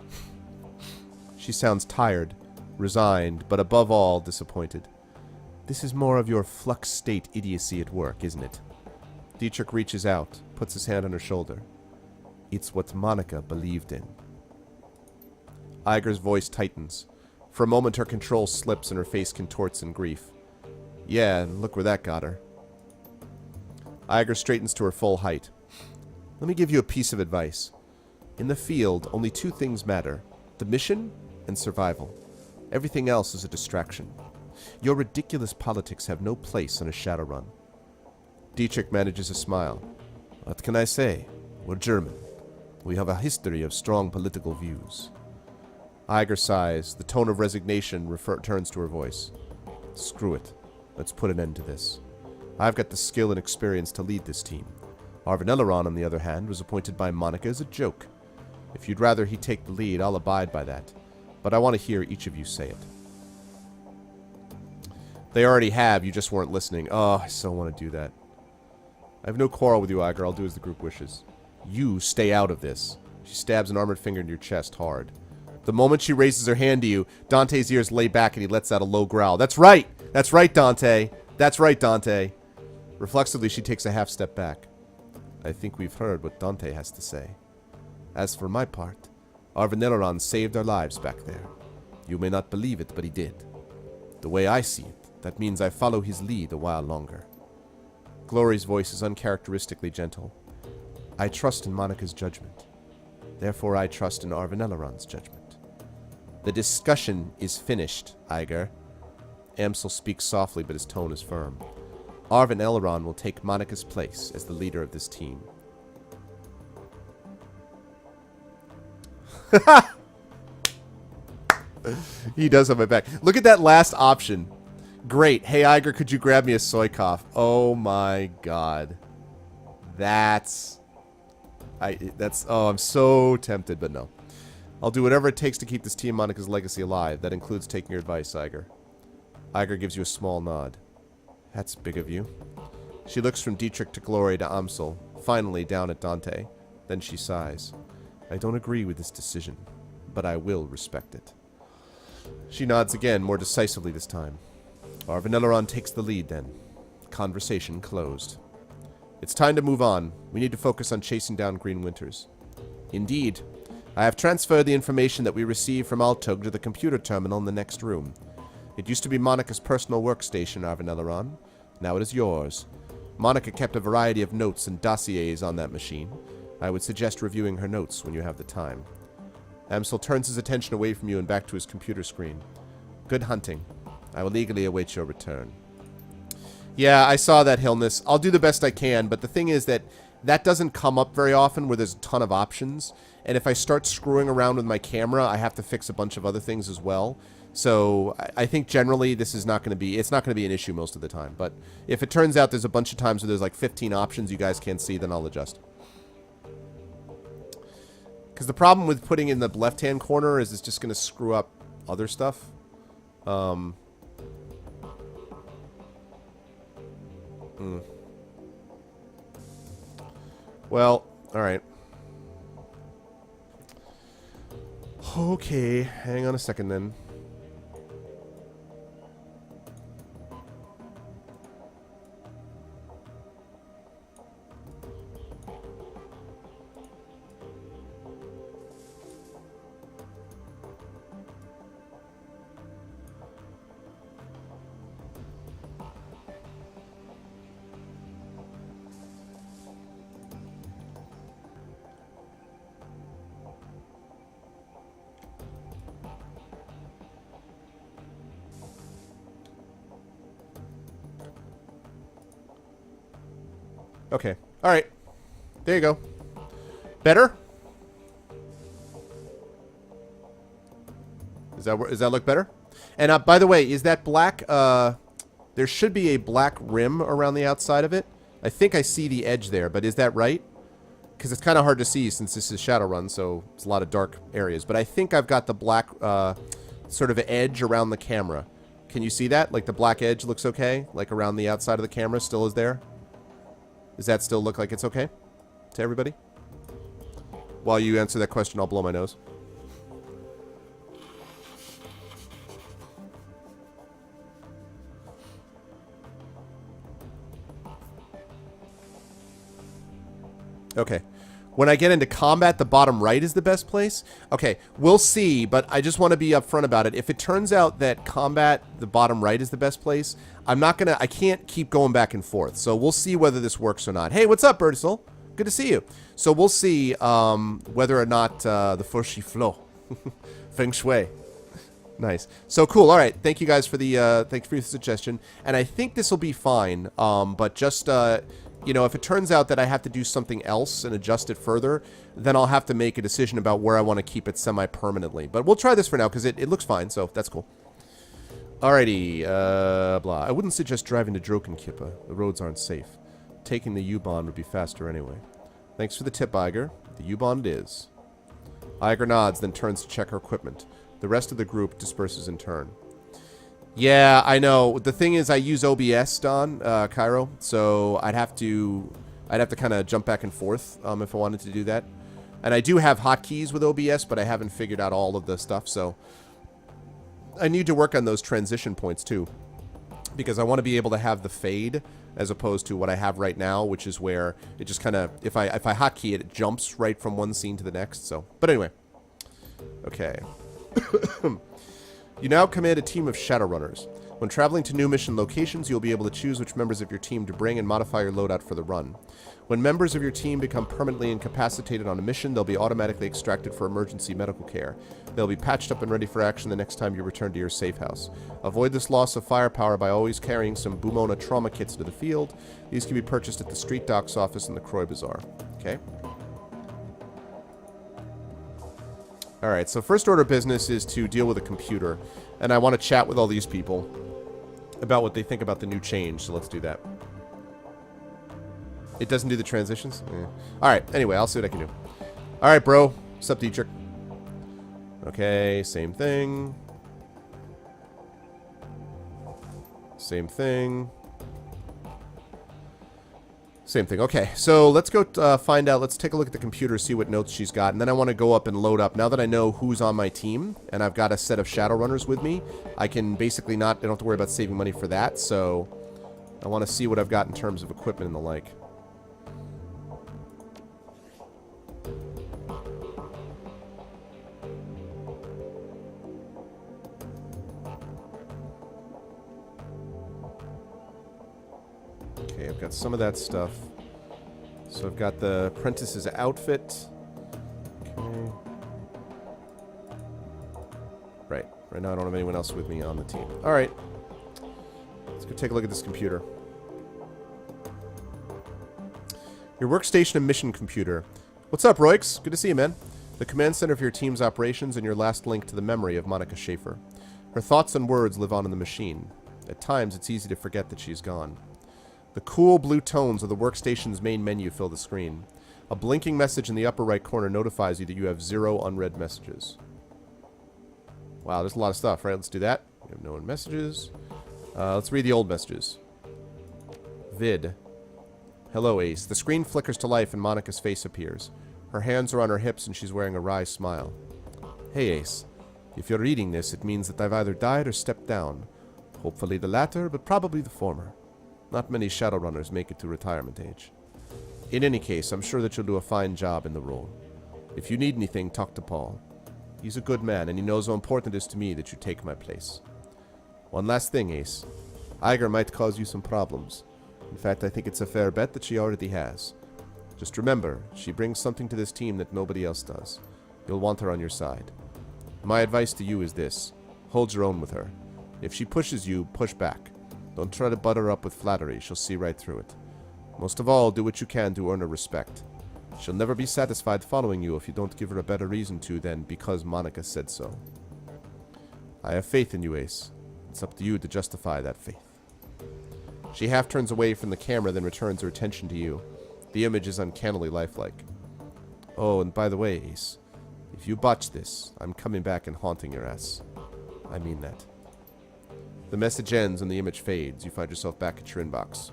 She sounds tired, resigned, but above all, disappointed. This is more of your flux state idiocy at work, isn't it? Dietrich reaches out, puts his hand on her shoulder. It's what Monica believed in. Iger's voice tightens. For a moment, her control slips and her face contorts in grief. Yeah, and look where that got her. Iger straightens to her full height. Let me give you a piece of advice. In the field, only two things matter. The mission and survival. Everything else is a distraction. Your ridiculous politics have no place on a Shadowrun. Dietrich manages a smile. What can I say? We're German. We have a history of strong political views. Iger sighs. The tone of resignation returns to her voice. Screw it. Let's put an end to this. I've got the skill and experience to lead this team. Arvin Elleron, on the other hand, was appointed by Monica as a joke. If you'd rather he take the lead, I'll abide by that. But I want to hear each of you say it. They already have, you just weren't listening. Oh, I so want to do that. I have no quarrel with you, Iger. I'll do as the group wishes. You stay out of this. She stabs an armored finger into your chest hard. The moment she raises her hand to you, Dante's ears lay back and he lets out a low growl. That's right! That's right, Dante! That's right, Dante! Reflexively, she takes a half step back. I think we've heard what Dante has to say. As for my part, Arvin Elleron saved our lives back there. You may not believe it, but he did. The way I see it, that means I follow his lead a while longer. Glory's voice is uncharacteristically gentle. I trust in Monica's judgment. Therefore, I trust in Arvin Elleron's judgment. The discussion is finished, Iger. Amsel speaks softly, but his tone is firm. Arvin Elrond will take Monica's place as the leader of this team. He does have my back. Look at that last option. Great. Hey, Iger, could you grab me a soy cough? Oh, my God. Oh, I'm so tempted, but no. I'll do whatever it takes to keep this Team Monica's legacy alive. That includes taking your advice, Iger. Iger gives you a small nod. That's big of you. She looks from Dietrich to Glory to Amsel, finally down at Dante. Then she sighs. I don't agree with this decision, but I will respect it. She nods again, more decisively this time. Arvin Elrond takes the lead then. Conversation closed. It's time to move on. We need to focus on chasing down Green Winters. Indeed. I have transferred the information that we received from Altug to the computer terminal in the next room. It used to be Monica's personal workstation, Arvin Elrond. Now it is yours. Monica kept a variety of notes and dossiers on that machine. I would suggest reviewing her notes when you have the time. Amsel turns his attention away from you and back to his computer screen. Good hunting. I will eagerly await your return. Yeah, I saw that, Hillness. I'll do the best I can, but the thing is that doesn't come up very often where there's a ton of options. And if I start screwing around with my camera, I have to fix a bunch of other things as well. So I think generally this is not going to be, it's not going to be an issue most of the time. But if it turns out there's a bunch of times where there's like 15 options you guys can't see, then I'll adjust. Because the problem with putting in the left-hand corner is it's just going to screw up other stuff. Well, alright. Okay, hang on a second then. Okay. All right. There you go. Better? Does that look better? And by the way, is that black? There should be a black rim around the outside of it. I think I see the edge there, but is that right? Because it's kind of hard to see since this is Shadowrun, so it's a lot of dark areas. But I think I've got the black sort of edge around the camera. Can you see that? Like the black edge looks okay? Like around the outside of the camera still is there? Does that still look like it's okay to everybody? While you answer that question, I'll blow my nose. Okay. When I get into combat, the bottom right is the best place? Okay, we'll see, but I just want to be upfront about it. If it turns out that combat, the bottom right is the best place, I can't keep going back and forth. So we'll see whether this works or not. Hey, what's up, Birdsol? Good to see you. So we'll see whether or not the Foshy Flow. Feng Shui. Nice. So cool. All right. Thank you guys for the thanks for your suggestion. And I think this will be fine. But just you know, if it turns out that I have to do something else and adjust it further, then I'll have to make a decision about where I want to keep it semi-permanently. But we'll try this for now because it looks fine, so that's cool. Alrighty, blah. I wouldn't suggest driving to Drokenkippa. The roads aren't safe. Taking the U-Bahn would be faster anyway. Thanks for the tip, Iger. The U-Bahn it is. Iger nods, then turns to check her equipment. The rest of the group disperses in turn. Yeah, I know. The thing is, I use OBS, Don, Cairo, so I'd have to kind of jump back and forth if I wanted to do that. And I do have hotkeys with OBS, but I haven't figured out all of the stuff, so I need to work on those transition points too, because I want to be able to have the fade as opposed to what I have right now, which is where it just kind of, if I hotkey it, it jumps right from one scene to the next. So, but anyway, okay. You now command a team of Shadowrunners. When traveling to new mission locations, you'll be able to choose which members of your team to bring and modify your loadout for the run. When members of your team become permanently incapacitated on a mission, they'll be automatically extracted for emergency medical care. They'll be patched up and ready for action the next time you return to your safe house. Avoid this loss of firepower by always carrying some Bumona trauma kits to the field. These can be purchased at the Street Docks office in the Croy Bazaar. Okay. Alright, so first order of business is to deal with a computer. And I want to chat with all these people about what they think about the new change, so let's do that. It doesn't do the transitions? Yeah. Alright, anyway, I'll see what I can do. Alright, bro. What's up, Dietrich? Okay, same thing. Same thing. Same thing. Okay, so let's go find out. Let's take a look at the computer, see what notes she's got. And then I want to go up and load up. Now that I know who's on my team, and I've got a set of Shadowrunners with me, I can basically I don't have to worry about saving money for that. So I want to see what I've got in terms of equipment and the like. Okay, I've got some of that stuff. So I've got the apprentice's outfit. Okay. Right. Right now I don't have anyone else with me on the team. Alright. Let's go take a look at this computer. Your workstation and mission computer. What's up, Roix? Good to see you, man. The command center of your team's operations and your last link to the memory of Monica Schaefer. Her thoughts and words live on in the machine. At times, it's easy to forget that she's gone. The cool blue tones of the workstation's main menu fill the screen. A blinking message in the upper right corner notifies you that you have 0 unread messages. Wow, there's a lot of stuff, right? Let's do that. We have no messages. Let's read the old messages. Vid. Hello, Ace. The screen flickers to life and Monica's face appears. Her hands are on her hips and she's wearing a wry smile. Hey, Ace. If you're reading this, it means that I've either died or stepped down. Hopefully the latter, but probably the former. Not many Shadowrunners make it to retirement age. In any case, I'm sure that you'll do a fine job in the role. If you need anything, talk to Paul. He's a good man, and he knows how important it is to me that you take my place. One last thing, Ace. Iger might cause you some problems. In fact, I think it's a fair bet that she already has. Just remember, she brings something to this team that nobody else does. You'll want her on your side. My advice to you is this. Hold your own with her. If she pushes you, push back. Don't try to butter her up with flattery. She'll see right through it. Most of all, do what you can to earn her respect. She'll never be satisfied following you if you don't give her a better reason to than because Monica said so. I have faith in you, Ace. It's up to you to justify that faith. She half turns away from the camera, then returns her attention to you. The image is uncannily lifelike. Oh, and by the way, Ace, if you botch this, I'm coming back and haunting your ass. I mean that. The message ends and the image fades. You find yourself back at your inbox.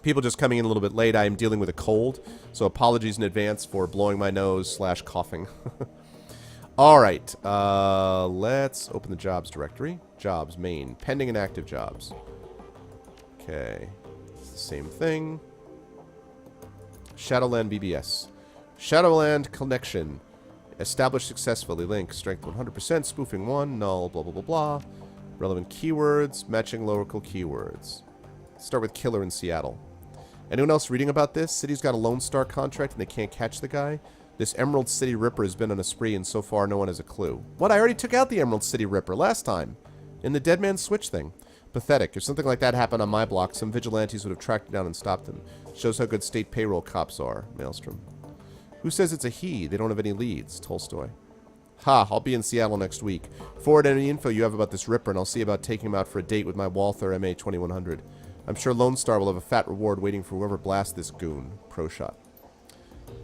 People just coming in a little bit late. I am dealing with a cold, so apologies in advance for blowing my nose / coughing. Alright, let's open the jobs directory. Jobs, main, pending and active jobs. Okay, it's the same thing. Shadowland BBS. Shadowland connection. Established successfully. Link. Strength 100%. Spoofing 1. Null. Blah, blah, blah, blah. Relevant keywords. Matching local keywords. Start with killer in Seattle. Anyone else reading about this? City's got a Lone Star contract and they can't catch the guy. This Emerald City Ripper has been on a spree and so far no one has a clue. What? I already took out the Emerald City Ripper last time. In the Dead Man's Switch thing. Pathetic. If something like that happened on my block, some vigilantes would have tracked him down and stopped him. Shows how good state payroll cops are. Maelstrom. Who says it's a he? They don't have any leads. Tolstoy. Ha, I'll be in Seattle next week. Forward any info you have about this Ripper, and I'll see about taking him out for a date with my Walther MA 2100. I'm sure Lone Star will have a fat reward waiting for whoever blasts this goon. Pro shot.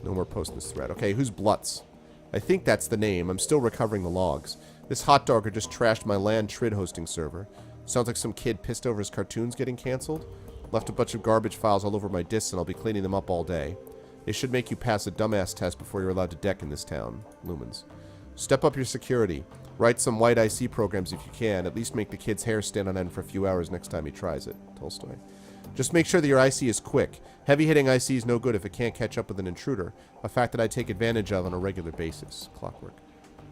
No more posting this thread. Okay, who's Blutz? I think that's the name. I'm still recovering the logs. This hot dogger just trashed my land trid hosting server. Sounds like some kid pissed over his cartoons getting canceled. Left a bunch of garbage files all over my disks, and I'll be cleaning them up all day. They should make you pass a dumbass test before you're allowed to deck in this town. Lumens. Step up your security. Write some white IC programs if you can. At least make the kid's hair stand on end for a few hours next time he tries it. Tolstoy. Just make sure that your IC is quick. Heavy-hitting IC is no good if it can't catch up with an intruder. A fact that I take advantage of on a regular basis. Clockwork.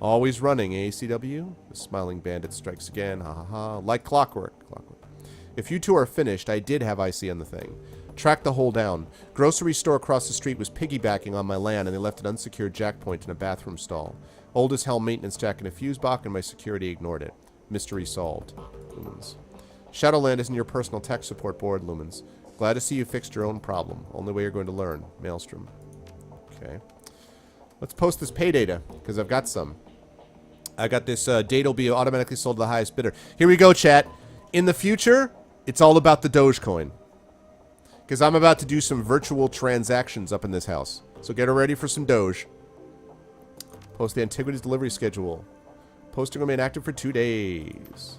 Always running, ACW. The smiling bandit strikes again. Ha ha ha. Like clockwork. If you two are finished, I did have IC on the thing. Track the hole down. Grocery store across the street was piggybacking on my land, and they left an unsecured jack point in a bathroom stall. Old as hell maintenance jack in a fuse box, and my security ignored it. Mystery solved. Lumens. Shadowland isn't your personal tech support board, Lumens. Glad to see you fixed your own problem. Only way you're going to learn. Maelstrom. Okay. Let's post this pay data, because I've got some. I got this data will be automatically sold to the highest bidder. Here we go, chat. In the future, it's all about the Dogecoin. Because I'm about to do some virtual transactions up in this house. So get ready for some Doge. Post the Antiquities delivery schedule. Posting remain active for 2 days.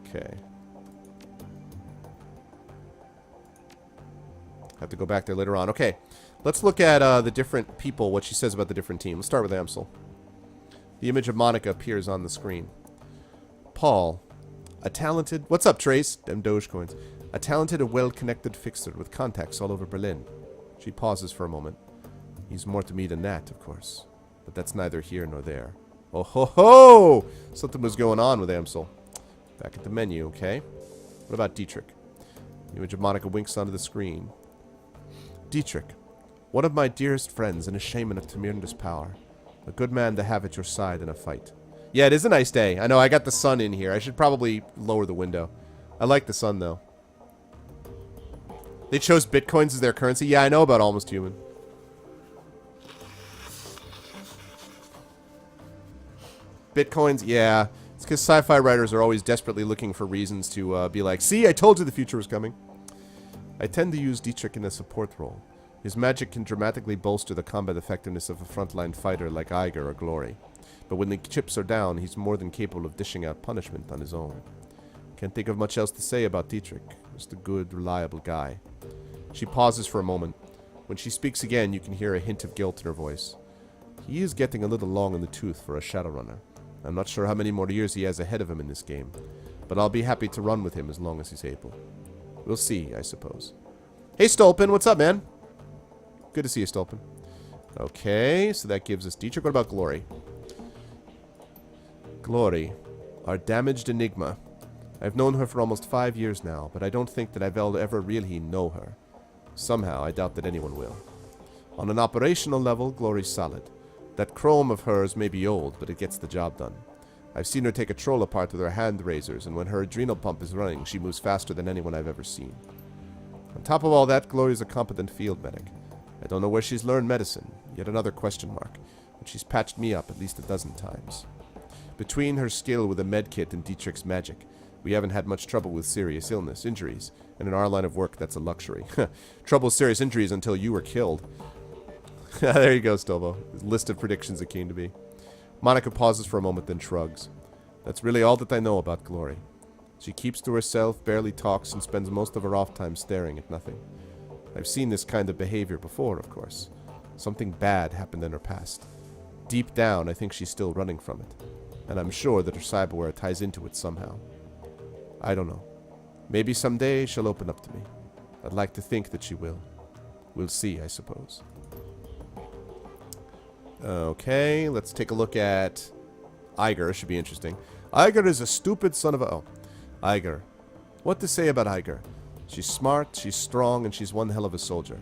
Okay. Have to go back there later on. Okay. Let's look at the different people, what she says about the different teams. Let's start with Amsel. The image of Monica appears on the screen. Paul. A talented... What's up, Trace? Them Dogecoins. A talented and well-connected fixer with contacts all over Berlin. She pauses for a moment. He's more to me than that, of course. But that's neither here nor there. Oh ho ho! Something was going on with Amsel. Back at the menu, okay? What about Dietrich? The image of Monica winks onto the screen. Dietrich. One of my dearest friends and a shaman of Temirnda's power. A good man to have at your side in a fight. Yeah, it is a nice day. I know, I got the sun in here. I should probably lower the window. I like the sun, though. They chose bitcoins as their currency? Yeah, I know about Almost Human. Bitcoins, yeah. It's because sci-fi writers are always desperately looking for reasons to be like, see, I told you the future was coming. I tend to use Dietrich in a support role. His magic can dramatically bolster the combat effectiveness of a frontline fighter like Iger or Glory. But when the chips are down, he's more than capable of dishing out punishment on his own. Can't think of much else to say about Dietrich. Just a good, reliable guy. She pauses for a moment. When she speaks again, you can hear a hint of guilt in her voice. He is getting a little long in the tooth for a Shadowrunner. I'm not sure how many more years he has ahead of him in this game, but I'll be happy to run with him as long as he's able. We'll see, I suppose. Hey, Stolpen, what's up, man? Good to see you, Stolpen. Okay, so that gives us Dietrich. What about Glory? Glory, our damaged enigma. I've known her for almost 5 years now, but I don't think that I've ever really know her. Somehow, I doubt that anyone will. On an operational level, Glory's solid. That chrome of hers may be old, but it gets the job done. I've seen her take a troll apart with her hand razors, and when her adrenal pump is running, she moves faster than anyone I've ever seen. On top of all that, Glory's a competent field medic. I don't know where she's learned medicine, yet another question mark, but she's patched me up at least 12 times. Between her skill with a medkit and Dietrich's magic, we haven't had much trouble with serious injuries, and in our line of work, that's a luxury. Trouble with serious injuries until you were killed. There you go, Stovbo. List of predictions it came to be. Monica pauses for a moment, then shrugs. That's really all that I know about Glory. She keeps to herself, barely talks, and spends most of her off time staring at nothing. I've seen this kind of behavior before, of course. Something bad happened in her past. Deep down, I think she's still running from it. And I'm sure that her cyberware ties into it somehow. I don't know. Maybe someday she'll open up to me. I'd like to think that she will. We'll see, I suppose. Okay, let's take a look at Iger. Should be interesting. Iger is a stupid son of a... Oh. Iger. What to say about Iger? She's smart, she's strong, and she's one hell of a soldier.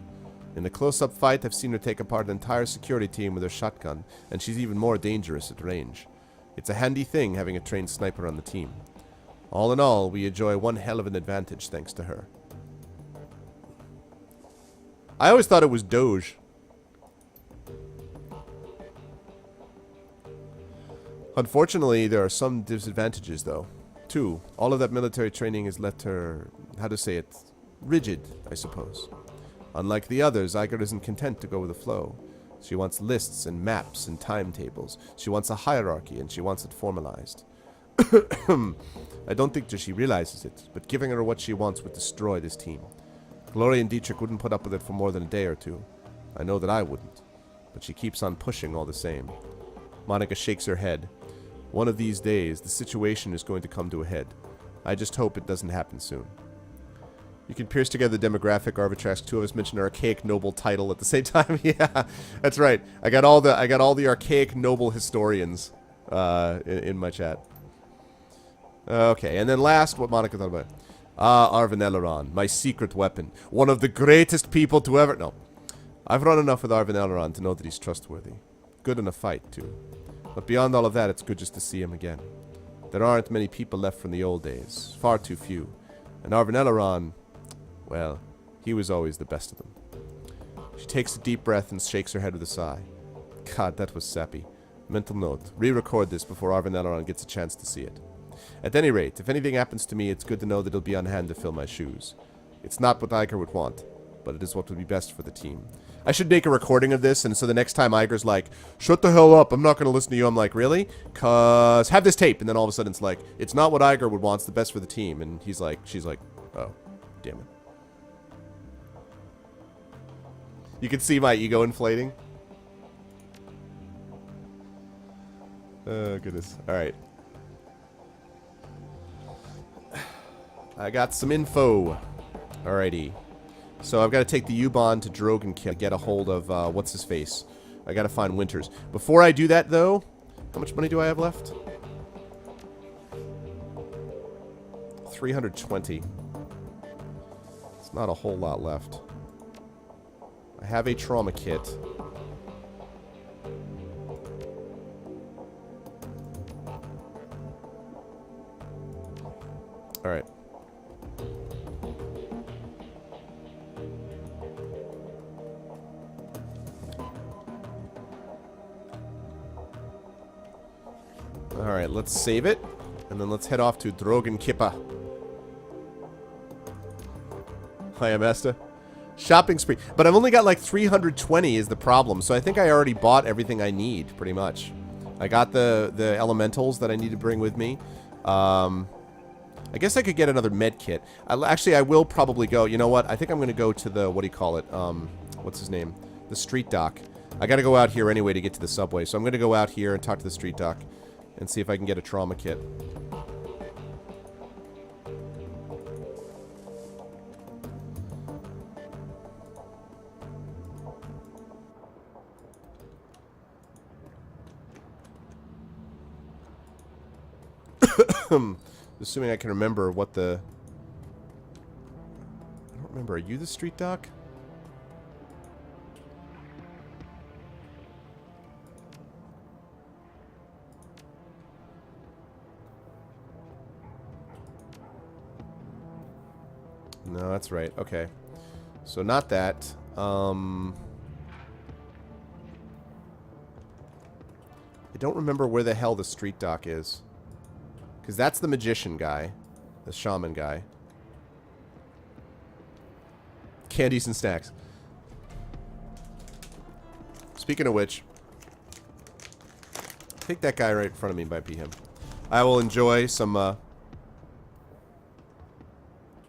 In a close-up fight, I've seen her take apart an entire security team with her shotgun, and she's even more dangerous at range. It's a handy thing having a trained sniper on the team. All in all, we enjoy one hell of an advantage thanks to her. I always thought it was Doge. Unfortunately, there are some disadvantages, though. 2, all of that military training has left her, how to say it, rigid, I suppose. Unlike the others, Iger isn't content to go with the flow. She wants lists and maps and timetables. She wants a hierarchy, and she wants it formalized. I don't think that she realizes it, but giving her what she wants would destroy this team. Glory and Dietrich wouldn't put up with it for more than a day or 2. I know that I wouldn't, but she keeps on pushing all the same. Monica shakes her head. One of these days, the situation is going to come to a head. I just hope it doesn't happen soon. You can pierce together the demographic arbitrage. Two of us mentioned an archaic noble title at the same time. Yeah, that's right. I got all the archaic noble historians in my chat. Okay, and then last, what Monica thought about. Arvanelleron, my secret weapon. One of the greatest people to ever... No. I've run enough with Arvanelleron to know that he's trustworthy. Good in a fight, too. But beyond all of that, it's good just to see him again. There aren't many people left from the old days. Far too few. And Arvanelleron, well, he was always the best of them. She takes a deep breath and shakes her head with a sigh. God, that was sappy. Mental note. Re-record this before Arvanelleron gets a chance to see it. At any rate, if anything happens to me, it's good to know that he'll be on hand to fill my shoes. It's not what Iger would want, but it is what would be best for the team. I should make a recording of this, and so the next time Iger's like, shut the hell up, I'm not going to listen to you, I'm like, really? Cause have this tape, and then all of a sudden it's like, it's not what Iger would want, it's the best for the team, and he's like, she's like, oh, damn it. You can see my ego inflating. Oh, goodness. Alright. I got some info. Alrighty. So I've got to take the U-Bahn to Dragonfall, get a hold of, what's-his-face. I got to find Winters. Before I do that, though, how much money do I have left? 320. It's not a whole lot left. I have a trauma kit. Alright. Alright, let's save it. And then let's head off to Dragonfall. Hiya, Master. Shopping spree. But I've only got like 320 is the problem. So I think I already bought everything I need, pretty much. I got the elementals that I need to bring with me. I guess I could get another med kit. Actually, I will probably go. You know what? I think I'm going to go to the, what do you call it? What's his name? The street dock. I got to go out here anyway to get to the subway. So I'm going to go out here and talk to the street dock and see if I can get a trauma kit. Assuming I can remember what the... I don't remember. Are you the street dock? No, that's right. Okay. So not that. I don't remember where the hell the street dock is. Because that's the magician guy. The shaman guy. Candies and snacks. Speaking of which, take that guy right in front of me and might be him. I will enjoy some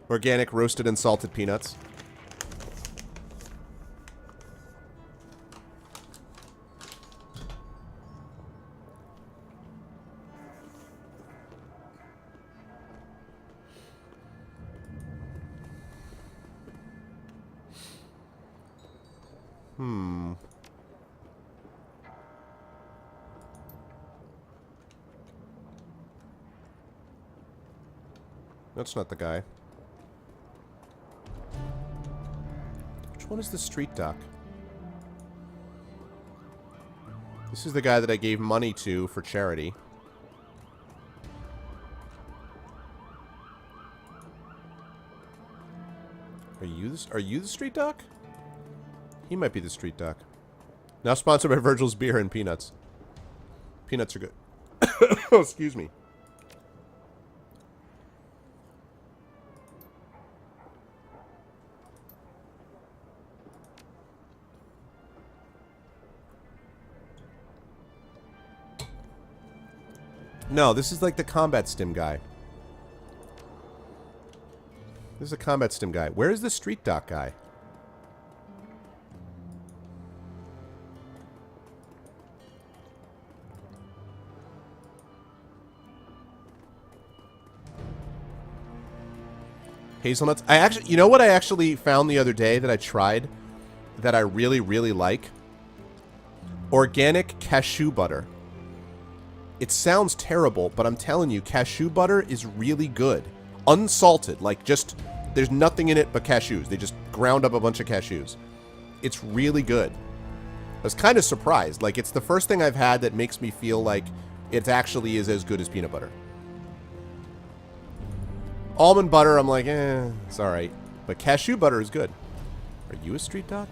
organic roasted and salted peanuts. That's not the guy. Which one is the street dock? This is the guy that I gave money to for charity. Are you the street dock? He might be the street dock. Now sponsored by Virgil's Beer and Peanuts. Peanuts are good. Oh, excuse me. No, this is like the combat stim guy. This is a combat stim guy. Where is the street dock guy? Hazelnuts. I actually, you know what I actually found the other day that I tried that I really, really like? Organic cashew butter. It sounds terrible, but I'm telling you, cashew butter is really good. Unsalted, like just, there's nothing in it but cashews. They just ground up a bunch of cashews. It's really good. I was kind of surprised. Like, it's the first thing I've had that makes me feel like it actually is as good as peanut butter. Almond butter, I'm like, it's alright. But cashew butter is good. Are you a street doc?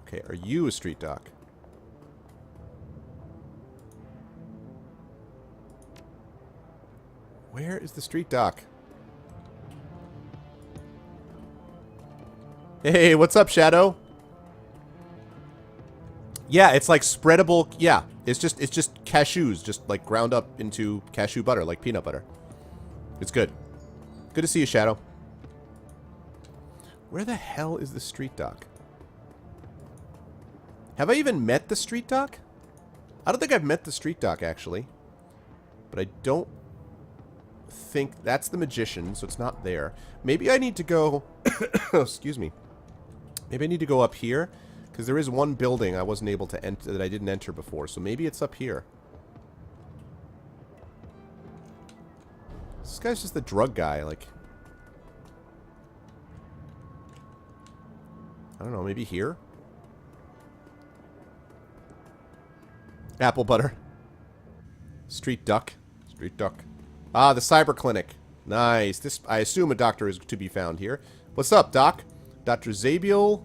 Okay, are you a street doc? Where is the street doc? Hey, what's up, Shadow? Yeah, it's like spreadable. Yeah, it's just cashews, just like ground up into cashew butter, like peanut butter. It's good. Good to see you, Shadow. Where the hell is the street doc? Have I even met the street doc? I don't think I've met the street doc, actually. But I don't think that's the magician, so it's not there. Maybe I need to go... excuse me. Maybe I need to go up here, because there is one building I wasn't able to enter, that I didn't enter before, so maybe it's up here. This guy's just the drug guy, like... I don't know, maybe here? Apple butter. Street duck. Street duck. Ah, the cyber clinic. Nice. This, I assume a doctor is to be found here. What's up, Doc? Dr. Zabiel.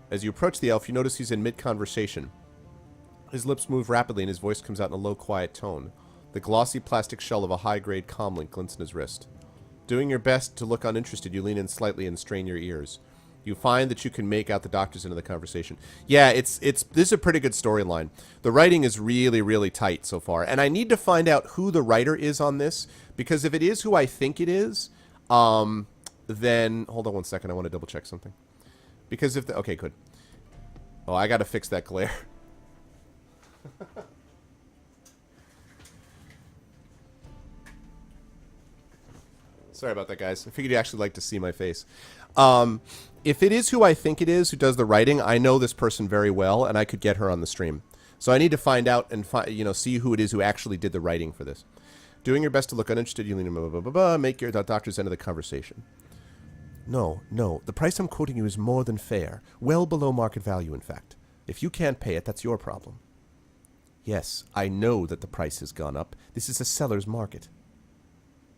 As you approach the elf, you notice he's in mid-conversation. His lips move rapidly and his voice comes out in a low, quiet tone. The glossy plastic shell of a high-grade comlink glints in his wrist. Doing your best to look uninterested, you lean in slightly and strain your ears. You find that you can make out the doctor's end of the conversation. Yeah, this is a pretty good storyline. The writing is really, really tight so far. And I need to find out who the writer is on this, because if it is who I think it is, then... Hold on one second, I want to double-check something. Because if the... Okay, good. Oh, I gotta fix that glare. Sorry about that, guys. I figured you'd actually like to see my face. If it is who I think it is who does the writing, I know this person very well, and I could get her on the stream. So I need to find out and see who it is who actually did the writing for this. Doing your best to look uninterested, you lean in, make your doctor's end of the conversation. No, the price I'm quoting you is more than fair. Well below market value, in fact. If you can't pay it, that's your problem. Yes, I know that the price has gone up. This is a seller's market.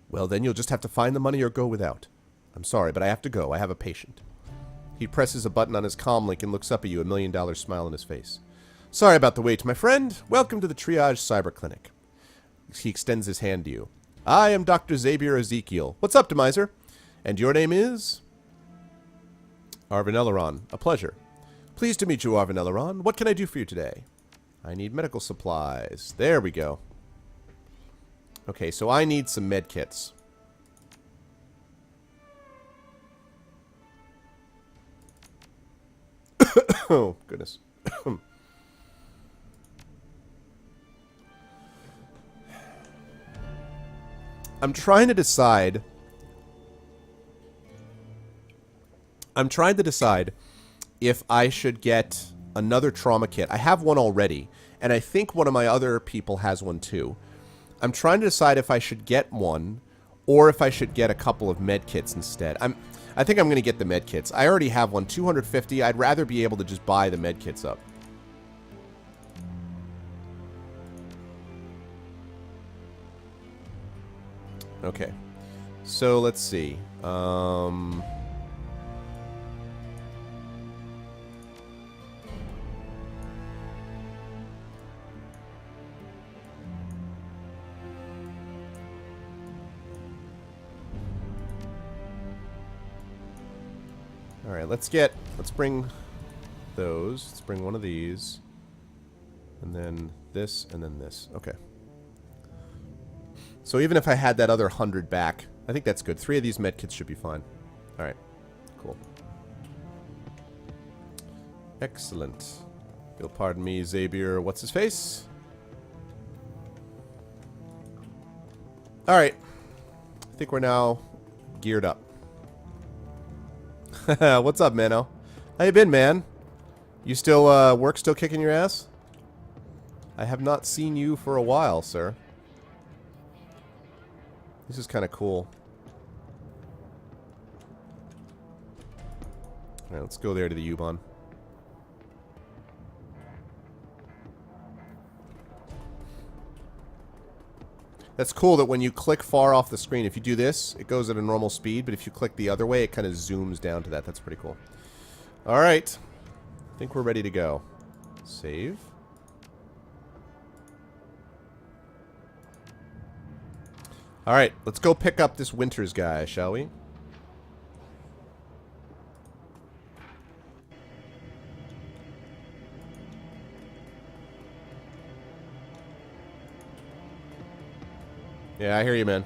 Well, then you'll just have to find the money or go without. I'm sorry, but I have to go. I have a patient. He presses a button on his comlink and looks up at you, $1 million smile on his face. Sorry about the wait, my friend. Welcome to the Triage Cyber Clinic. He extends his hand to you. I am Dr. Xavier Ezekiel. What's up, Demiser? And your name is? Arvin Eleron. A pleasure. Pleased to meet you, Arvin Eleron. What can I do for you today? I need medical supplies. There we go. Okay, so I need some med kits. Oh, goodness. I'm trying to decide if I should get another trauma kit. I have one already, and I think one of my other people has one too. I'm trying to decide if I should get one or if I should get a couple of med kits instead. I think I'm going to get the med kits. I already have one, 250. I'd rather be able to just buy the med kits up. Okay. So let's see. Alright, let's bring those. Let's bring one of these. And then this, and then this. Okay. So even if I had that other 100 back, I think that's good. 3 of these medkits should be fine. Alright. Cool. Excellent. You'll pardon me, Xavier. What's his face? Alright. I think we're now geared up. What's up, Mano? How you been, man? You still, work still kicking your ass? I have not seen you for a while, sir. This is kind of cool. Alright, let's go there to the U-Bahn. That's cool that when you click far off the screen, if you do this, it goes at a normal speed, but if you click the other way, it kind of zooms down to that. That's pretty cool. Alright. I think we're ready to go. Save. Alright, let's go pick up this Winters guy, shall we? Yeah, I hear you, man.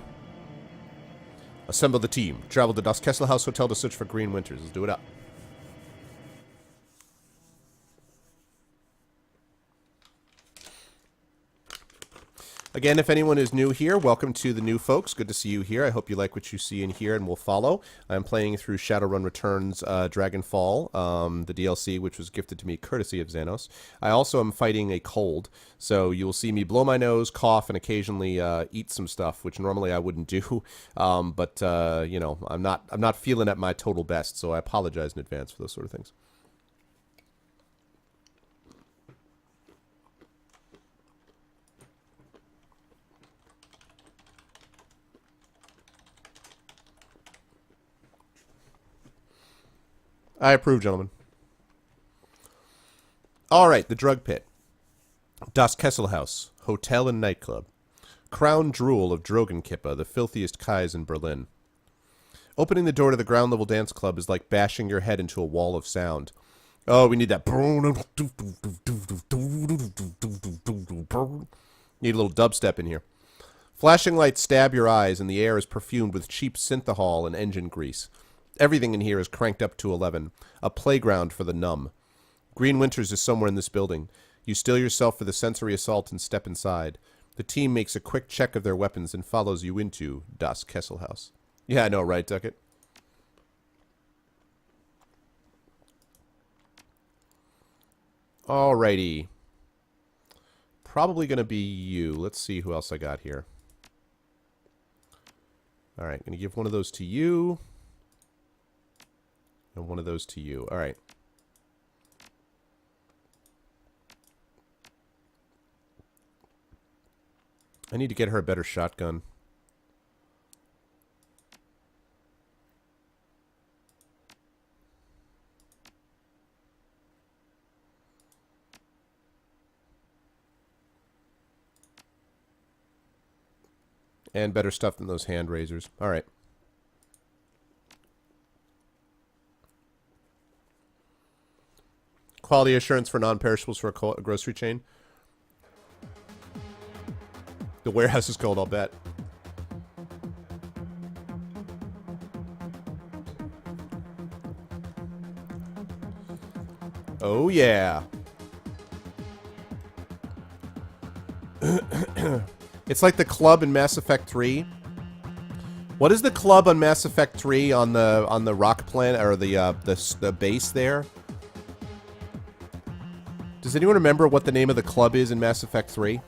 Assemble the team. Travel to Das Kesselhaus Hotel to search for Green Winters. Let's do it up. Again, if anyone is new here, welcome to the new folks. Good to see you here. I hope you like what you see in here and will follow. I'm playing through Shadowrun Returns Dragonfall, the DLC, which was gifted to me courtesy of Xanos. I also am fighting a cold, so you will see me blow my nose, cough, and occasionally eat some stuff, which normally I wouldn't do. But you know, I'm not feeling at my total best, so I apologize in advance for those sort of things. I approve, gentlemen. Alright, the drug pit. Das Kesselhaus, hotel and nightclub. Crown jewel of Drogenkippe, the filthiest Kais in Berlin. Opening the door to the ground level dance club is like bashing your head into a wall of sound. Oh, we need that. Need a little dubstep in here. Flashing lights stab your eyes, and the air is perfumed with cheap synthahol and engine grease. Everything in here is cranked up to 11. A playground for the numb. Green Winters is somewhere in this building. You steel yourself for the sensory assault and step inside. The team makes a quick check of their weapons and follows you into Das Kesselhaus. Yeah, I know, right, Duckett? Alrighty. Probably going to be you. Let's see who else I got here. Alright, going to give one of those to you. And one of those to you. All right. I need to get her a better shotgun. And better stuff than those hand razors. All right. Quality assurance for non-perishables for a grocery chain. The warehouse is cold, I'll bet. Oh, yeah. It's like the club in Mass Effect 3. What is the club on Mass Effect 3 on the rock planet, or the base there? Does anyone remember what the name of the club is in Mass Effect 3?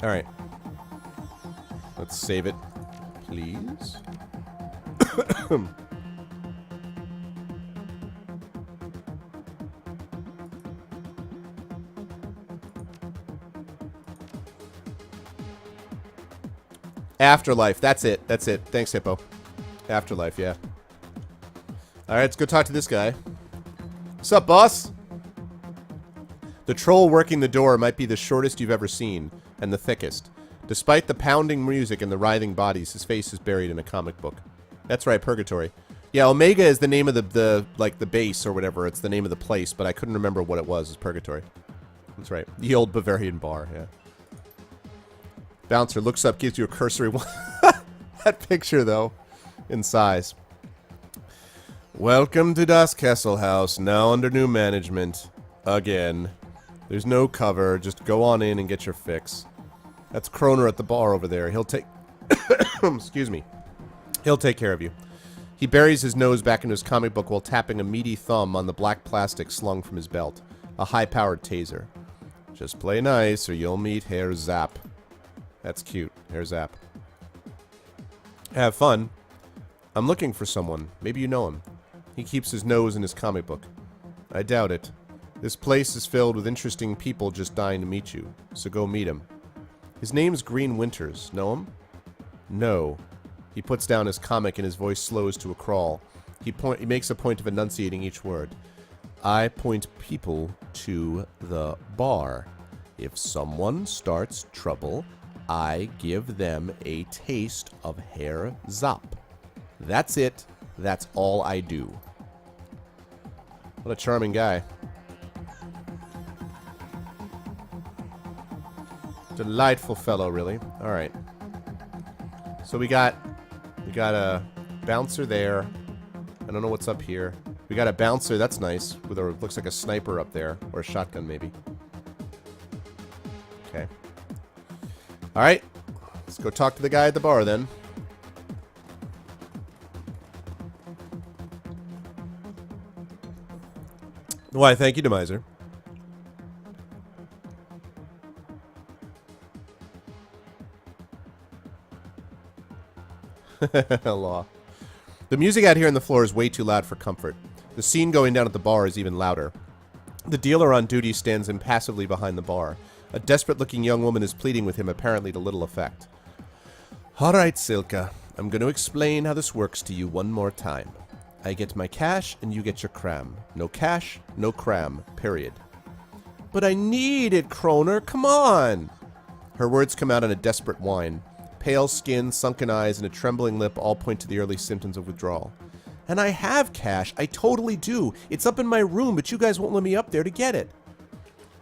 Alright. Let's save it, please. Afterlife. That's it. That's it. Thanks, Hippo. Afterlife, yeah. Alright, let's go talk to this guy. What's up, boss? The troll working the door might be the shortest you've ever seen, and the thickest. Despite the pounding music and the writhing bodies, his face is buried in a comic book. That's right, Purgatory. Yeah, Omega is the name of the base or whatever. It's the name of the place, but I couldn't remember what it was. It's Purgatory. That's right. The old Bavarian bar, yeah. Bouncer looks up, gives you a cursory one. That picture, though, in size. Welcome to Das Kessel House, now under new management. Again. There's no cover, just go on in and get your fix. That's Kroner at the bar over there. He'll take... Excuse me. He'll take care of you. He buries his nose back into his comic book while tapping a meaty thumb on the black plastic slung from his belt. A high-powered taser. Just play nice or you'll meet Herr Zapp. That's cute. Herr Zapp. Have fun. I'm looking for someone. Maybe you know him. He keeps his nose in his comic book. I doubt it. This place is filled with interesting people just dying to meet you, so go meet him. His name's Green Winters. Know him? No. He puts down his comic and his voice slows to a crawl. He makes a point of enunciating each word. I point people to the bar. If someone starts trouble, I give them a taste of Herr Zapp. That's it. That's all I do. What a charming guy. Delightful fellow, really. Alright. So we got a bouncer there. I don't know what's up here. We got a bouncer, that's nice. With a, looks like a sniper up there. Or a shotgun, maybe. Okay. Alright. Let's go talk to the guy at the bar, then. Why, thank you, Demiser. Law. The music out here on the floor is way too loud for comfort. The scene going down at the bar is even louder. The dealer on duty stands impassively behind the bar. A desperate-looking young woman is pleading with him, apparently to little effect. All right, Silka. I'm going to explain how this works to you one more time. I get my cash, and you get your cram. No cash, no cram. Period. But I need it, Kroner. Come on! Her words come out in a desperate whine. Pale skin, sunken eyes, and a trembling lip all point to the early symptoms of withdrawal. And I have cash. I totally do. It's up in my room, but you guys won't let me up there to get it.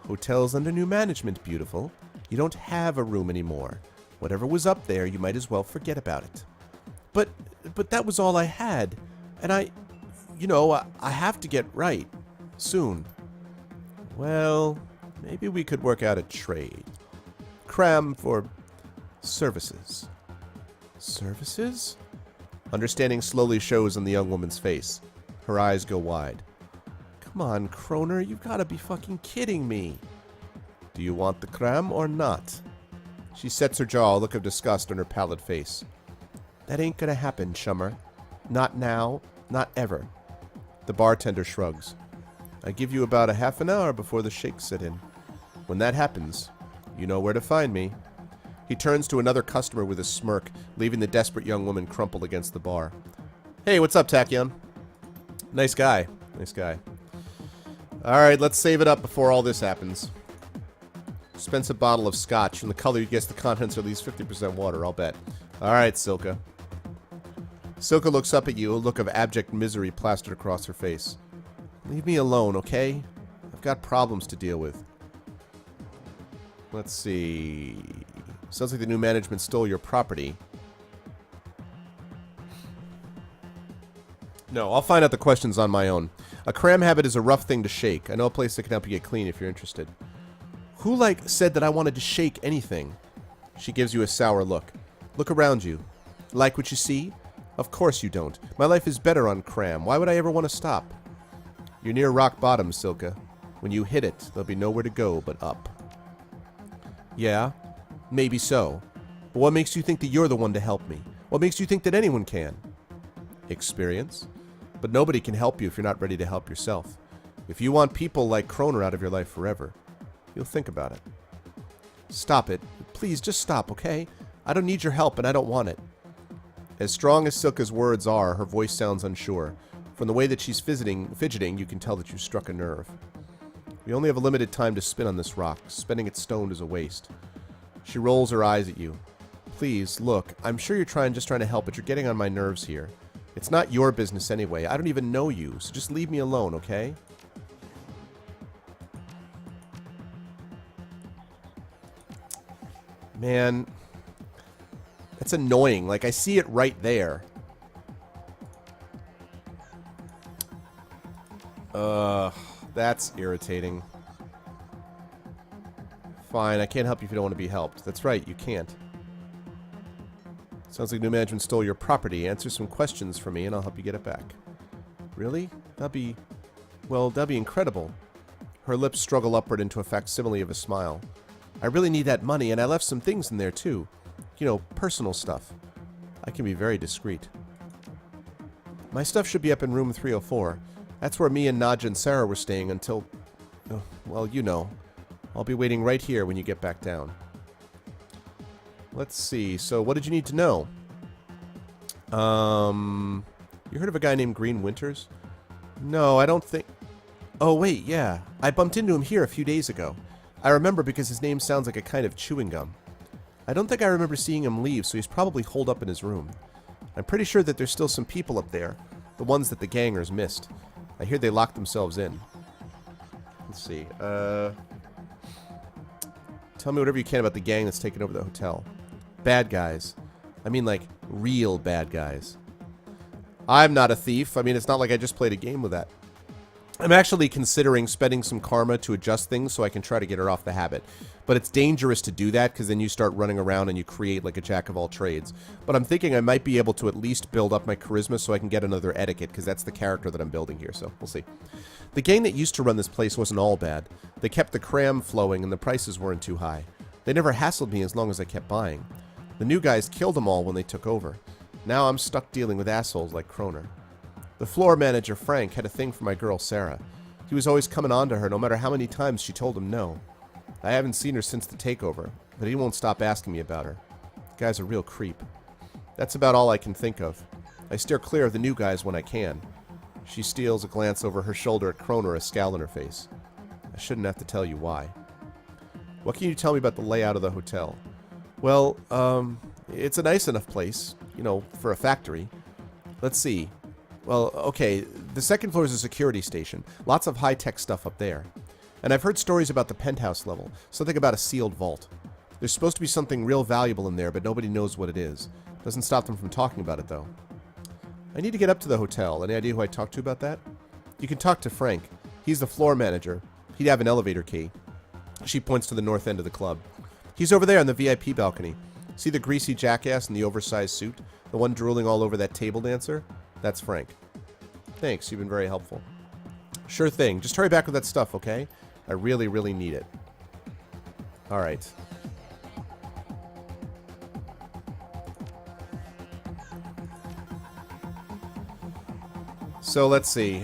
Hotel's under new management, beautiful. You don't have a room anymore. Whatever was up there, you might as well forget about it. But that was all I had. And I have to get right. Soon. Well, maybe we could work out a trade. Cram for services. Services? Understanding slowly shows on the young woman's face. Her eyes go wide. Come on, Kroner, you've got to be fucking kidding me. Do you want the cram or not? She sets her jaw, a look of disgust on her pallid face. That ain't gonna happen, chummer. Not now, not ever. The bartender shrugs. I give you about a half an hour before the shakes set in. When that happens, you know where to find me. He turns to another customer with a smirk, leaving the desperate young woman crumpled against the bar. Hey, what's up, Tachyon? Nice guy. Nice guy. Alright, let's save it up before all this happens. Expensive bottle of scotch. From the color, you guess the contents are at least 50% water, I'll bet. Alright, Silka. Silka looks up at you, a look of abject misery plastered across her face. Leave me alone, okay? I've got problems to deal with. Let's see... Sounds like the new management stole your property. No, I'll find out the questions on my own. A cram habit is a rough thing to shake. I know a place that can help you get clean if you're interested. Who, said that I wanted to shake anything? She gives you a sour look. Look around you. Like what you see? Of course you don't. My life is better on cram. Why would I ever want to stop? You're near rock bottom, Silka. When you hit it, there'll be nowhere to go but up. Yeah, maybe so. But what makes you think that you're the one to help me? What makes you think that anyone can? Experience. But nobody can help you if you're not ready to help yourself. If you want people like Kroner out of your life forever, you'll think about it. Stop it. Please, just stop, okay? I don't need your help and I don't want it. As strong as Silka's words are, her voice sounds unsure. From the way that she's fidgeting, you can tell that you struck a nerve. We only have a limited time to spin on this rock. Spending it stoned is a waste. She rolls her eyes at you. Please, look, I'm sure you're just trying to help, but you're getting on my nerves here. It's not your business anyway. I don't even know you, so just leave me alone, okay? Man, that's annoying. I see it right there. That's irritating. Fine, I can't help you if you don't want to be helped. That's right, you can't. Sounds like new management stole your property. Answer some questions for me and I'll help you get it back. Really? That'd be incredible. Her lips struggle upward into a facsimile of a smile. I really need that money, and I left some things in there, too. You know, personal stuff. I can be very discreet. My stuff should be up in room 304. That's where me and Nadja and Sarah were staying until... Oh, well, you know. I'll be waiting right here when you get back down. Let's see. So, what did you need to know? You heard of a guy named Green Winters? No, I don't think... Oh, wait, yeah. I bumped into him here a few days ago. I remember because his name sounds like a kind of chewing gum. I don't think I remember seeing him leave, so he's probably holed up in his room. I'm pretty sure that there's still some people up there. The ones that the gangers missed. I hear they locked themselves in. Let's see. Tell me whatever you can about the gang that's taken over the hotel. Bad guys. I mean, like, real bad guys. I'm not a thief. I mean, it's not like I just played a game with that. I'm actually considering spending some karma to adjust things so I can try to get her off the habit. But it's dangerous to do that because then you start running around and you create like a jack of all trades. But I'm thinking I might be able to at least build up my charisma so I can get another etiquette because that's the character that I'm building here, so we'll see. The gang that used to run this place wasn't all bad. They kept the cram flowing and the prices weren't too high. They never hassled me as long as I kept buying. The new guys killed them all when they took over. Now I'm stuck dealing with assholes like Kroner. The floor manager, Frank, had a thing for my girl, Sarah. He was always coming on to her no matter how many times she told him no. I haven't seen her since the takeover, but he won't stop asking me about her. The guy's a real creep. That's about all I can think of. I steer clear of the new guys when I can. She steals a glance over her shoulder at Kroner, a scowl on her face. I shouldn't have to tell you why. What can you tell me about the layout of the hotel? Well, it's a nice enough place, you know, for a factory. Let's see. Well, okay, the second floor is a security station. Lots of high-tech stuff up there. And I've heard stories about the penthouse level. Something about a sealed vault. There's supposed to be something real valuable in there, but nobody knows what it is. Doesn't stop them from talking about it, though. I need to get up to the hotel. Any idea who I talked to about that? You can talk to Frank. He's the floor manager. He'd have an elevator key. She points to the north end of the club. He's over there on the VIP balcony. See the greasy jackass in the oversized suit? The one drooling all over that table dancer? That's Frank. Thanks, you've been very helpful. Sure thing. Just hurry back with that stuff, okay? I really, really need it. Alright. So, let's see.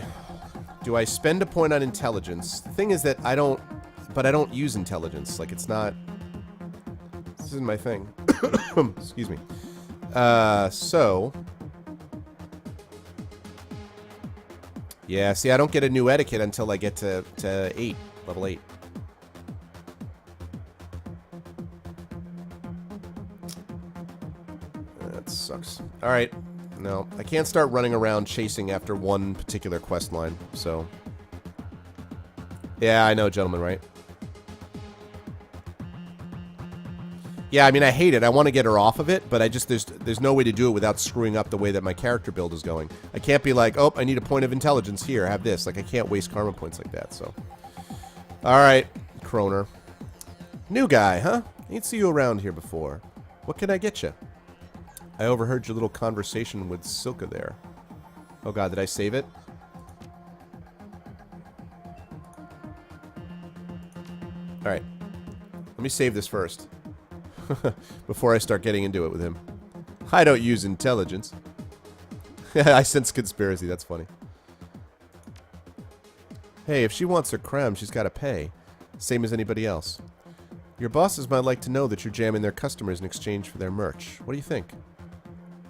Do I spend a point on intelligence? The thing is that I don't use intelligence. Like, it's not... This isn't my thing. Excuse me. So... Yeah, see, I don't get a new etiquette until I get to 8. Level 8. That sucks. Alright. No, I can't start running around chasing after one particular quest line, so... Yeah, I know, gentlemen, right? Yeah, I mean, I hate it. I want to get her off of it, but I just, there's no way to do it without screwing up the way that my character build is going. I can't be like, oh, I need a point of intelligence here, have this. Like, I can't waste karma points like that, so. Alright, Kroner. New guy, huh? Ain't see you around here before. What can I get you? I overheard your little conversation with Silka there. Oh god, did I save it? Alright. Let me save this first. Before I start getting into it with him. I don't use intelligence. I sense conspiracy, that's funny. Hey, if she wants her creme, she's got to pay. Same as anybody else. Your bosses might like to know that you're jamming their customers in exchange for their merch. What do you think?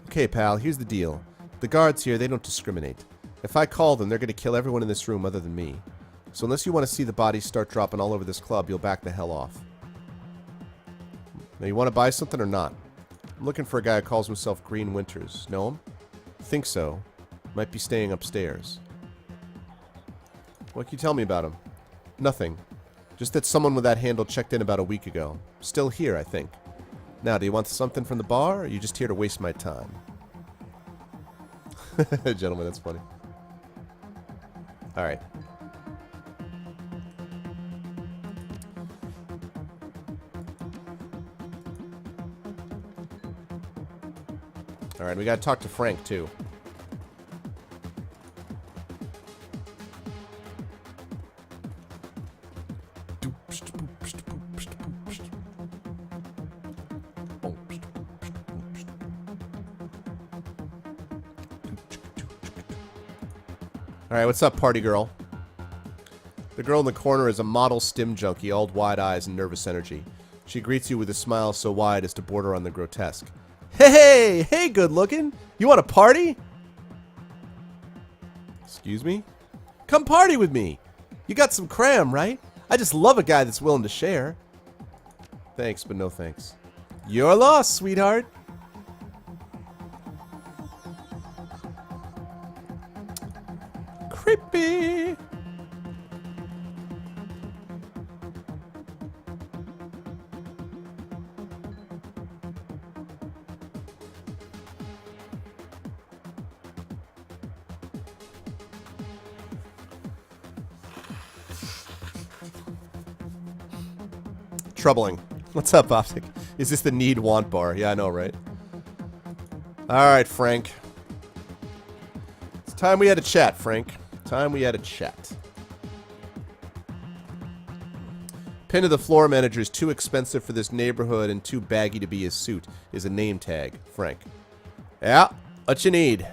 Okay, pal, here's the deal. The guards here, they don't discriminate. If I call them, they're going to kill everyone in this room other than me. So unless you want to see the bodies start dropping all over this club, you'll back the hell off. Now, you want to buy something or not? I'm looking for a guy who calls himself Green Winters. Know him? Think so. Might be staying upstairs. What can you tell me about him? Nothing. Just that someone with that handle checked in about a week ago. Still here, I think. Now, do you want something from the bar, or are you just here to waste my time? Gentlemen, that's funny. Alright. Alright, we gotta talk to Frank, too. Alright, what's up, party girl? The girl in the corner is a model stim junkie, all wide eyes and nervous energy. She greets you with a smile so wide as to border on the grotesque. Hey, hey, good looking. You want to party? Excuse me? Come party with me. You got some cram, right? I just love a guy that's willing to share. Thanks, but no thanks. Your loss, sweetheart. Creepy. Troubling. What's up, Optic? Is this the need-want bar? Yeah, I know, right? Alright, Frank. It's time we had a chat, Frank. Time we had a chat. Pin to the floor manager is too expensive for this neighborhood and too baggy to be his suit is a name tag, Frank. Yeah, what you need?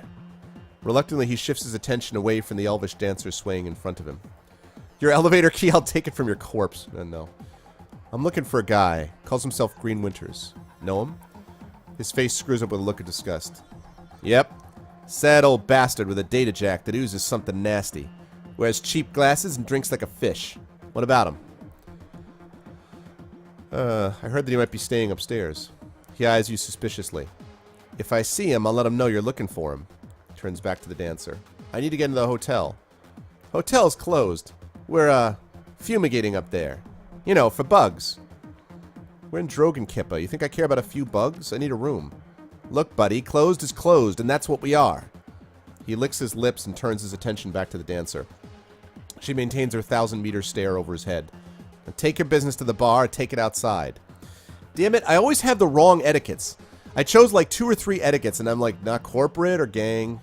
Reluctantly, he shifts his attention away from the elvish dancer swaying in front of him. Your elevator key, I'll take it from your corpse. No. I'm looking for a guy. Calls himself Green Winters. Know him? His face screws up with a look of disgust. Yep. Sad old bastard with a data jack that oozes something nasty. Wears cheap glasses and drinks like a fish. What about him? I heard that he might be staying upstairs. He eyes you suspiciously. If I see him, I'll let him know you're looking for him. Turns back to the dancer. I need to get into the hotel. Hotel's closed. We're, fumigating up there. You know, for bugs. We're in Drogenkippa. You think I care about a few bugs? I need a room. Look, buddy, closed is closed, and that's what we are. He licks his lips and turns his attention back to the dancer. She maintains her 1,000-meter stare over his head. Now take your business to the bar, take it outside. Damn it, I always have the wrong etiquettes. I chose like 2 or 3 etiquettes, and I'm like, not corporate or gang.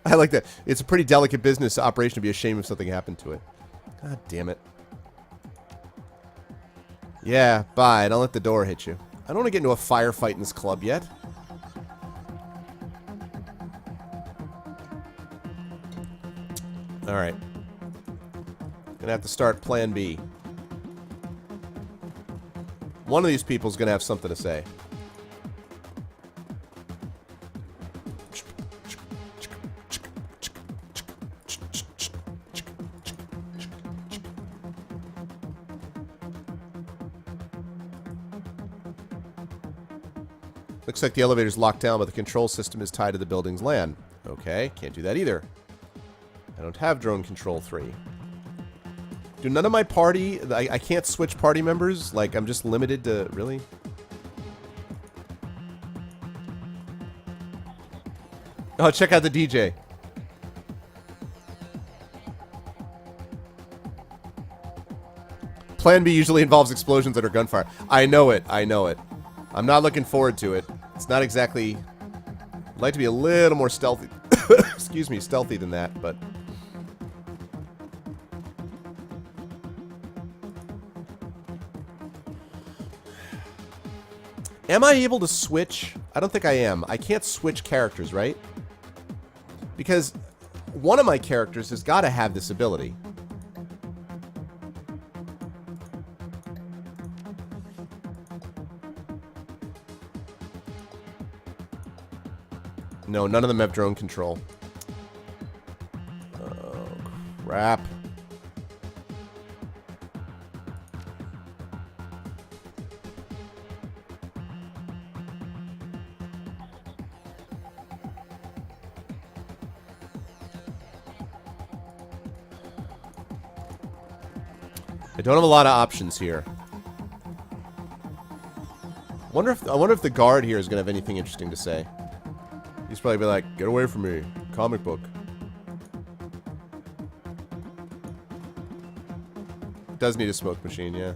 I like that. It's a pretty delicate business operation to be ashamed if something happened to it. God damn it. Yeah, bye. Don't let the door hit you. I don't want to get into a firefight in this club yet. Alright. Gonna have to start plan B. One of these people's gonna have something to say. Looks like the elevator's locked down, but the control system is tied to the building's LAN. Okay, can't do that either. I don't have drone control 3. Do none of my party... I can't switch party members? Like, I'm just limited to... Really? Oh, check out the DJ. Plan B usually involves explosions that are gunfire. I know it. I know it. I'm not looking forward to it. It's not exactly... I'd like to be a little more stealthy. Excuse me, stealthy than that, but... Am I able to switch? I don't think I am. I can't switch characters, right? Because one of my characters has got to have this ability. No, none of them have drone control. Oh, crap. I don't have a lot of options here. I wonder if the guard here is going to have anything interesting to say. He's probably be like, get away from me. Comic book. Does need a smoke machine, yeah.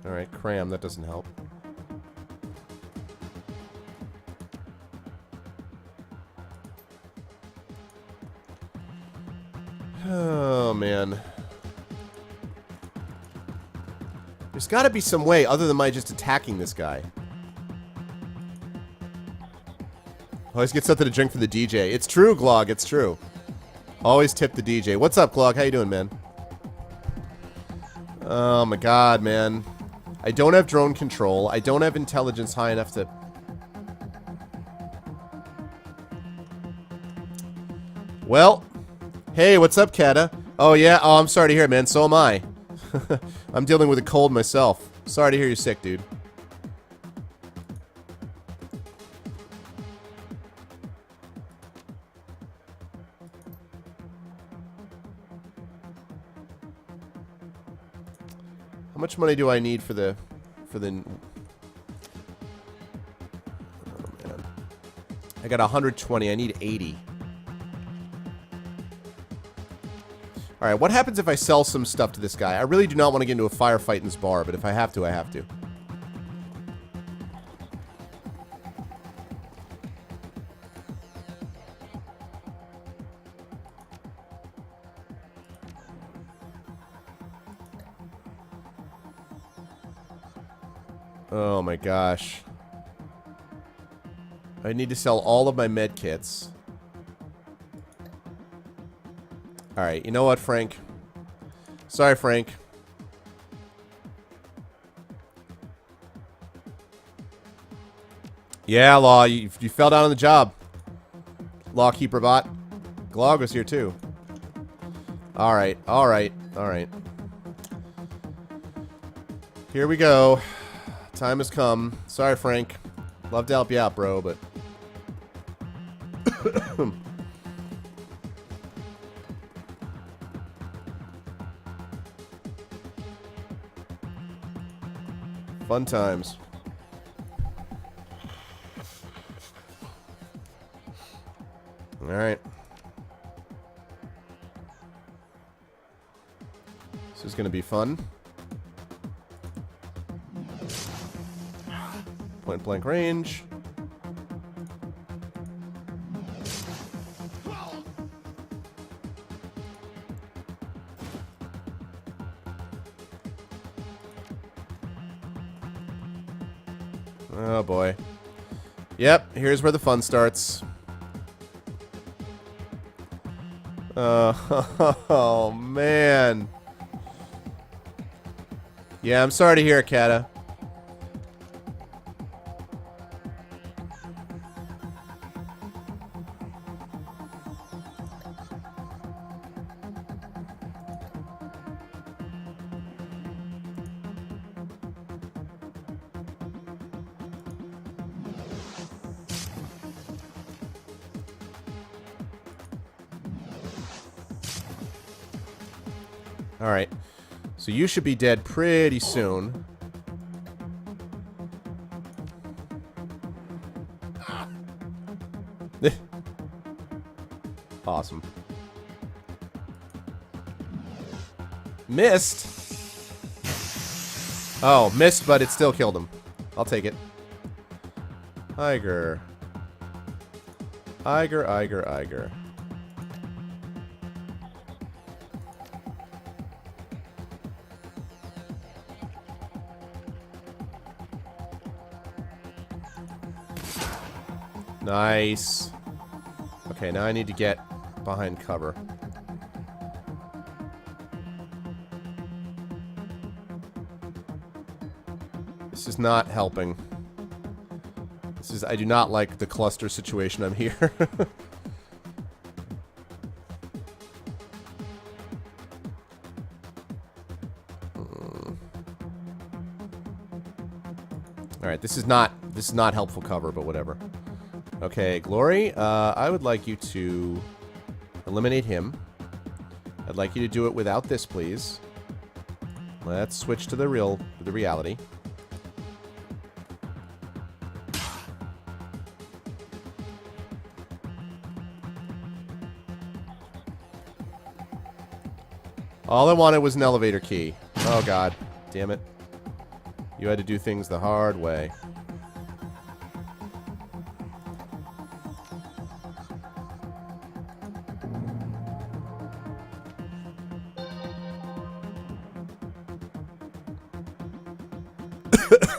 Alright, cram. That doesn't help. Oh, man. There's got to be some way other than my just attacking this guy. Always get something to drink from the DJ. It's true, Glog. It's true. Always tip the DJ. What's up, Glog? How you doing, man? Oh, my God, man. I don't have drone control. I don't have intelligence high enough to... Well. Hey, what's up, Kata? Oh, yeah? Oh, I'm sorry to hear it, man. So am I. I'm dealing with a cold myself. Sorry to hear you're sick, dude. How much money do I need for the... Oh, man. I got 120. I need 80. Alright, what happens if I sell some stuff to this guy? I really do not want to get into a firefight in this bar, but if I have to, I have to. Oh my gosh. I need to sell all of my med kits. Alright, you know what, Frank? Sorry, Frank. Yeah, Law, you fell down on the job. Lawkeeper bot. Glog was here too. Alright, alright, alright. Here we go. Time has come. Sorry, Frank. Love to help you out, bro, but... Fun times. Alright. This is gonna be fun. Point blank range. Oh boy. Yep, here's where the fun starts. Oh man. Yeah, I'm sorry to hear it, Kata. Alright. So you should be dead pretty soon. Awesome. Missed? Oh, missed, but it still killed him. I'll take it. Iger. Iger, Iger, Iger. Nice. Okay, now I need to get behind cover. This is not helping. This is... I do not like the cluster situation I'm here. Alright, this is not helpful cover, but whatever. Okay, Glory, I would like you to eliminate him. I'd like you to do it without this, please. Let's switch to the reality. All I wanted was an elevator key. Oh god, damn it. You had to do things the hard way.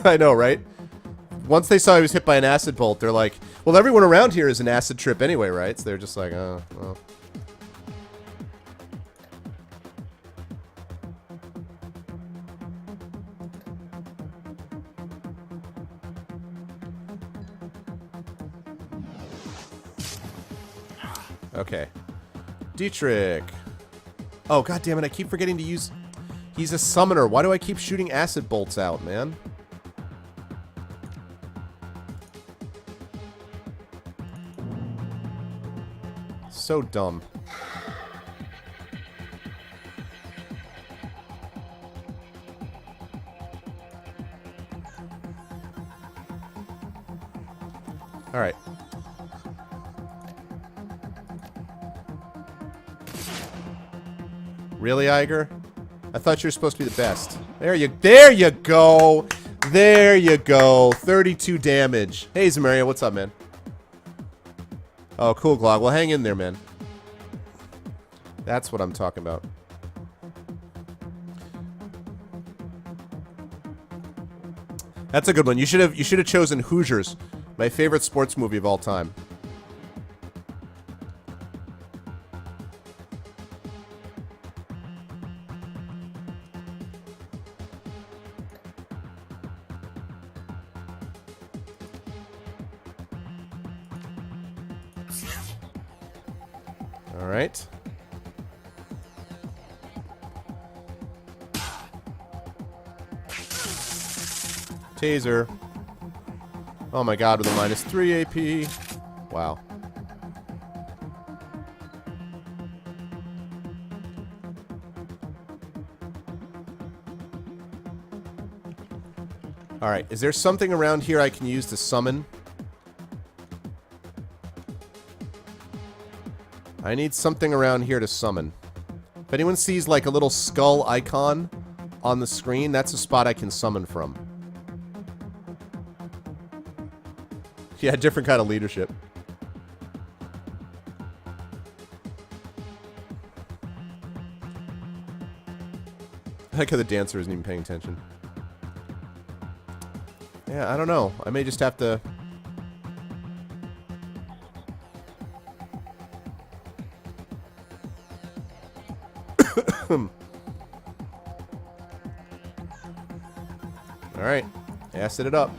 I know, right? Once they saw he was hit by an acid bolt, they're like, well, everyone around here is an acid trip anyway, right? So they're just like, oh, well. Okay. Dietrich. Oh, god damn it, I keep forgetting to use... He's a summoner. Why do I keep shooting acid bolts out, man? So dumb. Alright. Really, Iger? I thought you were supposed to be the best. There you go. There you go. 32 damage. Hey, Zamaria, what's up, man? Oh, cool, Glog. Well, hang in there, man. That's what I'm talking about. That's a good one. You should have chosen Hoosiers, my favorite sports movie of all time. All right. Taser. Oh my god, with a -3 AP. Wow. Alright, is there something around here I can use to summon? I need something around here to summon. If anyone sees like a little skull icon on the screen, that's a spot I can summon from. Yeah, different kind of leadership. I like how the dancer isn't even paying attention. Yeah, I don't know. I may just have to... Alright. Acid it up.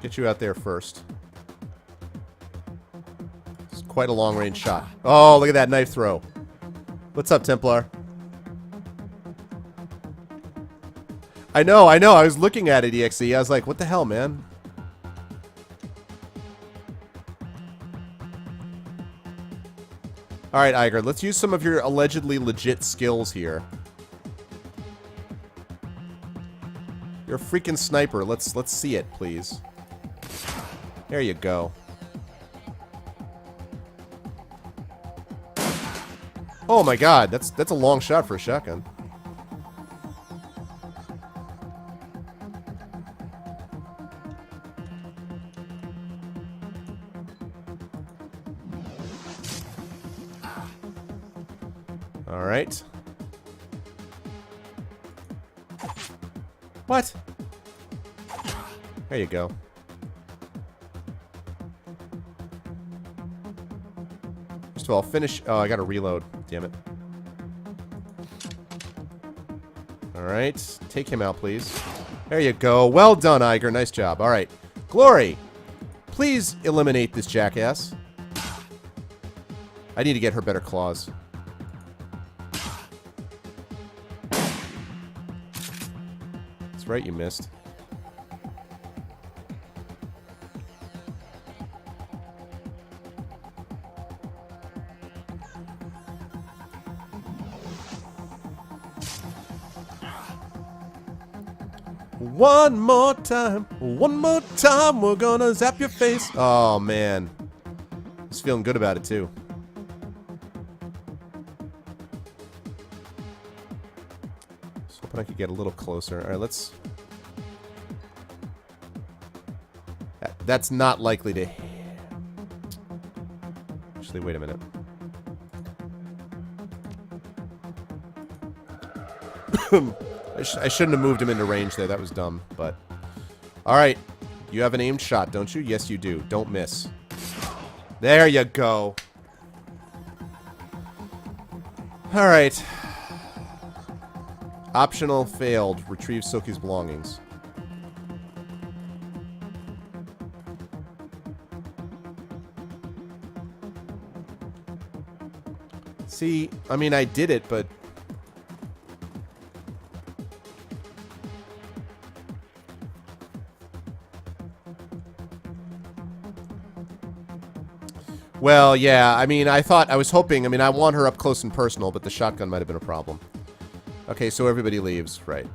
Get you out there first. It's quite a long-range shot. Oh, look at that knife throw. What's up, Templar? I know. I was looking at it, EXE. I was like, what the hell, man? Alright, Iger, let's use some of your allegedly legit skills here. You're a freaking sniper. Let's see it, please. There you go. Oh my god, that's a long shot for a shotgun. All right. What? There you go. First of all, finish... Oh, I gotta reload. Damn it. Alright. Take him out, please. There you go. Well done, Iger. Nice job. Alright. Glory! Please eliminate this jackass. I need to get her better claws. That's right, you missed. One more time, we're gonna zap your face. Oh, man. I was feeling good about it, too. Just hoping I could get a little closer. All right, let's... That's not likely to... Actually, wait a minute. I shouldn't have moved him into range there. That was dumb, but... Alright. You have an aimed shot, don't you? Yes, you do. Don't miss. There you go. Alright. Optional failed. Retrieve Silky's belongings. See, I mean, I did it, but... Well, yeah, I mean, I was hoping, I mean, I want her up close and personal, but the shotgun might have been a problem. Okay, so everybody leaves, right.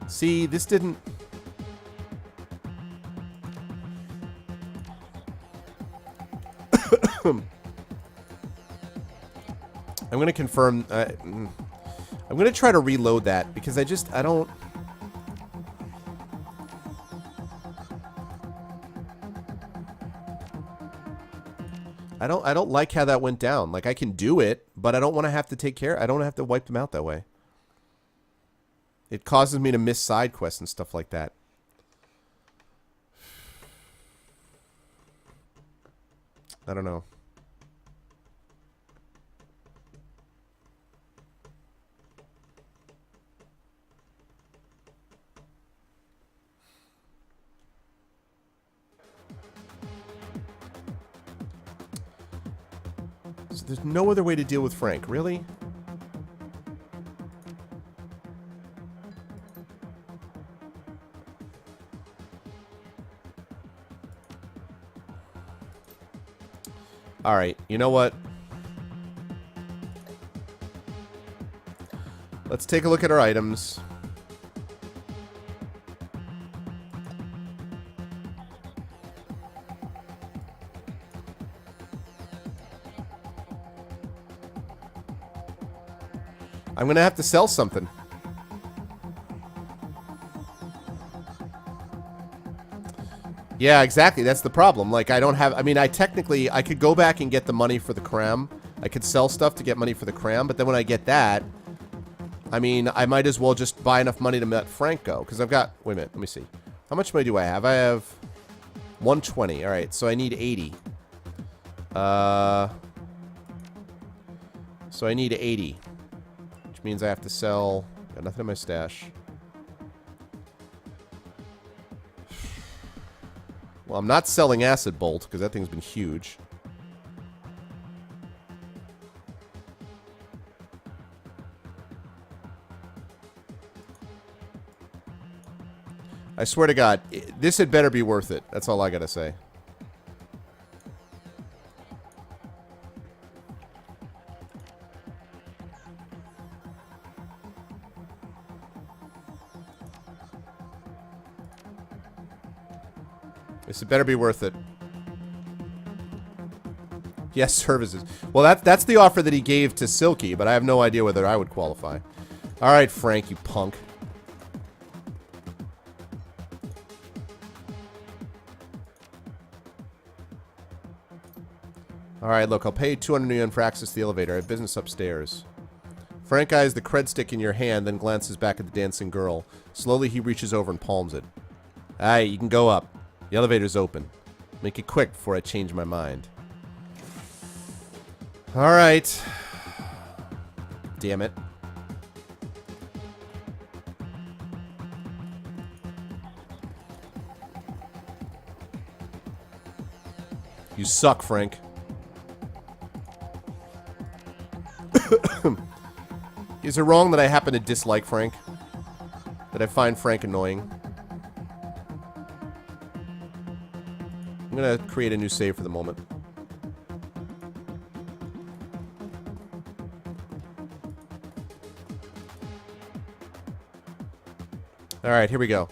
See, this didn't... I'm going to confirm... I'm going to try to reload that, because I don't... I don't like how that went down. Like, I can do it, but I don't want to have to take care... I don't have to wipe them out that way. It causes me to miss side quests and stuff like that. I don't know. So there's no other way to deal with Frank, really? Alright, you know what? Let's take a look at our items. I'm gonna have to sell something. Yeah, exactly. That's the problem. Like, I don't have... I mean, I could go back and get the money for the cram. I could sell stuff to get money for the cram, but then when I get that, I mean, I might as well just buy enough money to let Frank go. Because I've got... Wait a minute. Let me see. How much money do I have? I have 120. All right, so I need 80. So I need 80. Which means I have to sell... Got nothing in my stash. Well, I'm not selling Acid Bolt, because that thing's been huge. I swear to God, this had better be worth it. That's all I gotta say. This had better be worth it. Yes, services. Well, that's the offer that he gave to Silky, but I have no idea whether I would qualify. All right, Frank, you punk. All right, look, I'll pay 200 yen for access to the elevator. I have business upstairs. Frank eyes the cred stick in your hand, then glances back at the dancing girl. Slowly, he reaches over and palms it. Aye, you can go up. The elevator's open. Make it quick before I change my mind. Alright. Damn it. You suck, Frank. Is it wrong that I happen to dislike Frank? That I find Frank annoying? I'm gonna create a new save for the moment. Alright, here we go.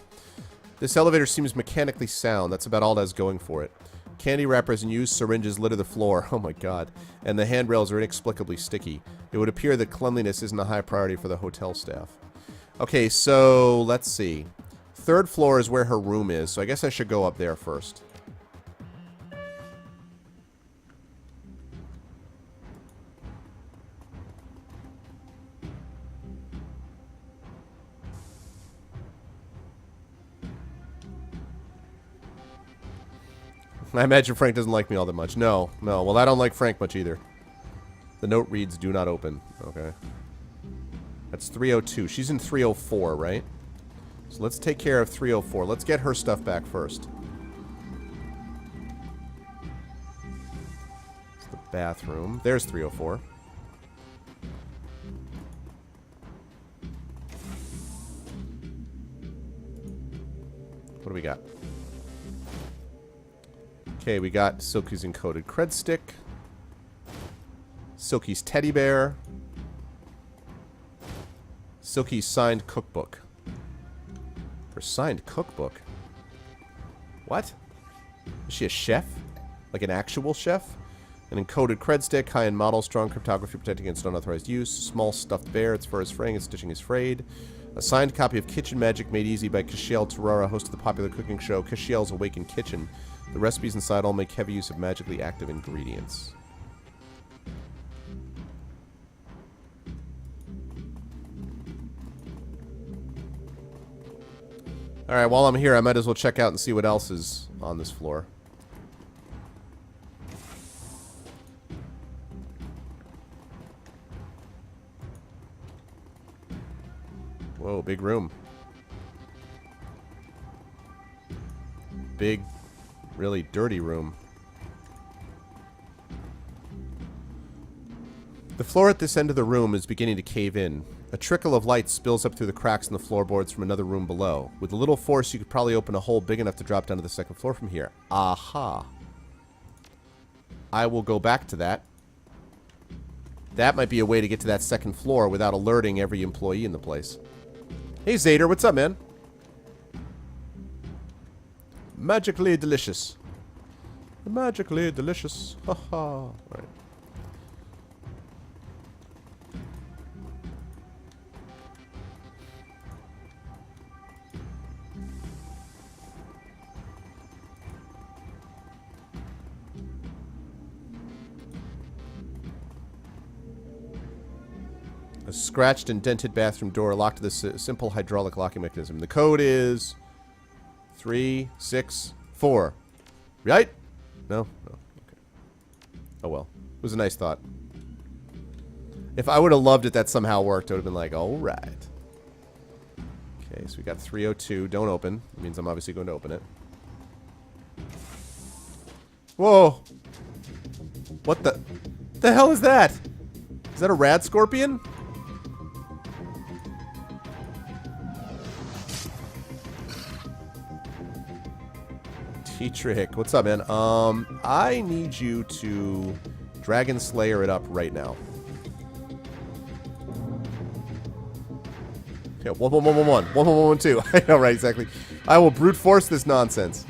This elevator seems mechanically sound. That's about all that's going for it. Candy wrappers and used syringes litter the floor. Oh my god. And the handrails are inexplicably sticky. It would appear that cleanliness isn't a high priority for the hotel staff. Okay, so let's see. 3rd floor is where her room is, so I guess I should go up there first. I imagine Frank doesn't like me all that much. No. Well, I don't like Frank much either. The note reads, do not open. Okay. That's 302. She's in 304, right? So let's take care of 304. Let's get her stuff back first. It's the bathroom. There's 304. What do we got? Okay, we got Silky's encoded cred stick. Silky's teddy bear. Silky's signed cookbook. Her signed cookbook? What? Is she a chef? Like an actual chef? An encoded cred stick, high-end model, strong cryptography protecting against unauthorized use. Small stuffed bear, its fur is fraying, its stitching is frayed. A signed copy of Kitchen Magic made easy by Kashiel Terrara, host of the popular cooking show Kashiel's Awakened Kitchen. The recipes inside all make heavy use of magically active ingredients. Alright, while I'm here, I might as well check out and see what else is on this floor. Whoa, big room. Big, really dirty room. The floor at this end of the room is beginning to cave in. A trickle of light spills up through the cracks in the floorboards from another room below. With a little force, you could probably open a hole big enough to drop down to the 2nd floor from here. Aha. I will go back to that. That might be a way to get to that 2nd floor without alerting every employee in the place. Hey, Zader, what's up, man? Magically delicious. Magically delicious. Haha. Alright. A scratched and dented bathroom door locked to this simple hydraulic locking mechanism. The code is 364. Right? No? No. Okay. Oh well. It was a nice thought. If I would have loved it that somehow worked, I would have been like, alright. Okay, so we got 302. Don't open. It means I'm obviously going to open it. Whoa! What the hell is that? Is that a rad scorpion? T-Trick, what's up, man? I need you to Dragon Slayer it up right now. Okay, 1111, 1112. I know, right? Exactly. I will brute force this nonsense.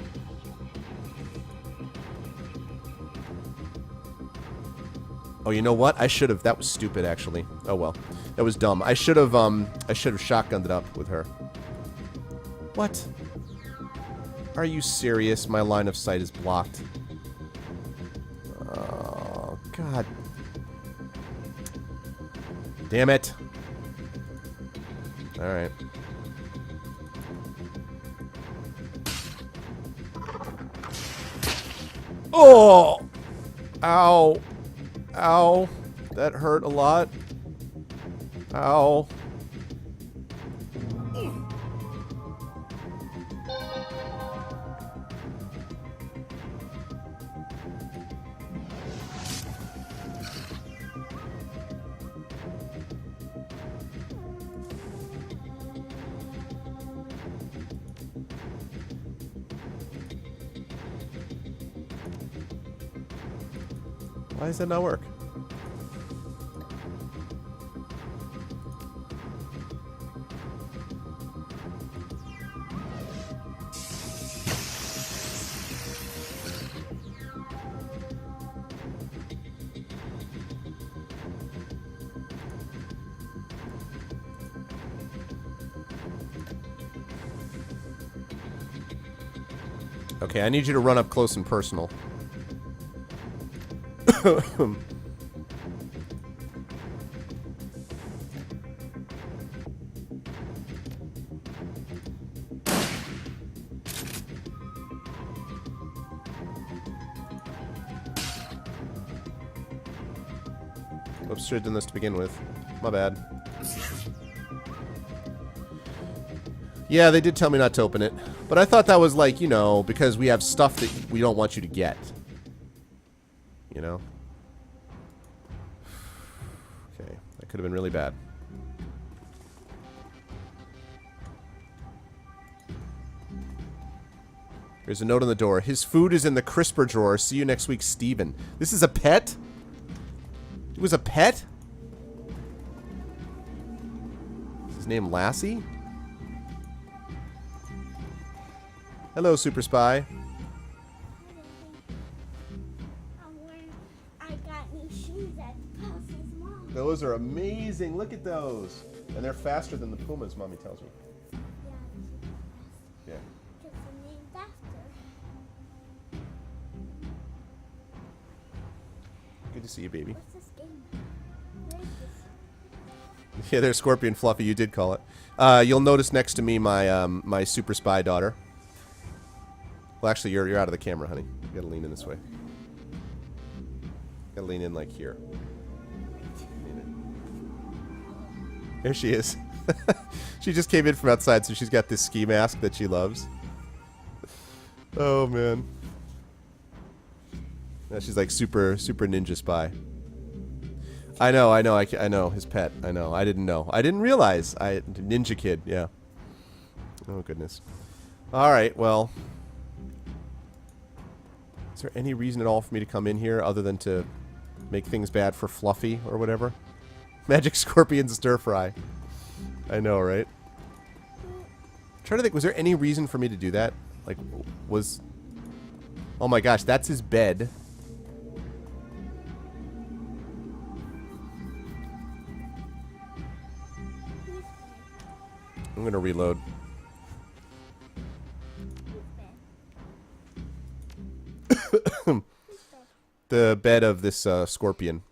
Oh, you know what? I should have. That was stupid, actually. Oh well, that was dumb. I should have shotgunned it up with her. What? Are you serious? My line of sight is blocked. Oh, God. Damn it. Alright. Oh! Ow. Ow. That hurt a lot. Ow. Why does that not work? Okay, I need you to run up close and personal. Oops, should have done this to begin with. My bad. Yeah, they did tell me not to open it. But I thought that was like, you know, because we have stuff that we don't want you to get. You know? Okay, that could have been really bad. There's a note on the door. His food is in the crisper drawer. See you next week, Steven. This is a pet? It was a pet? Is his name Lassie? Hello, Super Spy. I got new shoes at Puffy's mom. Those are amazing. Look at those. And they're faster than the Pumas, Mommy tells me. Yeah. Because they're named after. Good to see you, baby. What's this game? Where is this? Yeah, there's Scorpion Fluffy. You did call it. You'll notice next to me my my Super Spy daughter. Well, actually, you're out of the camera, honey. You gotta lean in this way. Gotta lean in like here. Lean in. There she is. She just came in from outside, so she's got this ski mask that she loves. Oh man. Now she's like super ninja spy. I know his pet. I know. I didn't know. I didn't realize. Ninja kid. Yeah. Oh goodness. All right. Well. Is there any reason at all for me to come in here other than to make things bad for Fluffy or whatever? Magic Scorpion Stir Fry. I know, right? I'm trying to think, was there any reason for me to do that? Like, was... Oh my gosh, that's his bed. I'm gonna reload. The bed of this scorpion.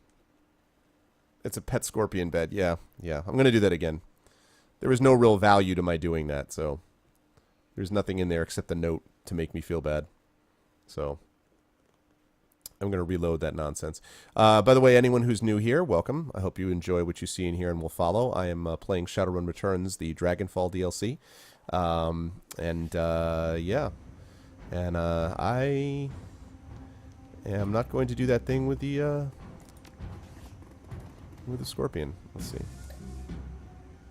It's a pet scorpion bed. Yeah, yeah. I'm going to do that again. There was no real value to my doing that, so there's nothing in there except the note to make me feel bad. So I'm going to reload that nonsense. By the way, anyone who's new here, welcome. I hope you enjoy what you see in here and will follow. I am playing Shadowrun Returns, the Dragonfall DLC. Yeah. And I am not going to do that thing with the scorpion. Let's see.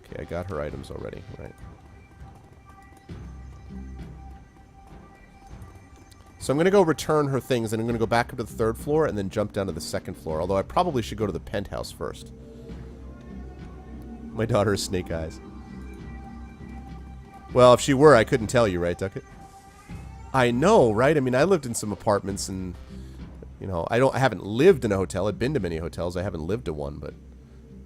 Okay, I got her items already, right? So I'm going to go return her things, and I'm going to go back up to the 3rd floor and then jump down to the 2nd floor, although I probably should go to the penthouse first. My daughter has snake eyes. Well, if she were, I couldn't tell you, right, Duckett? I know, right? I mean, I lived in some apartments, and, you know, I haven't lived in a hotel. I've been to many hotels. I haven't lived to one, but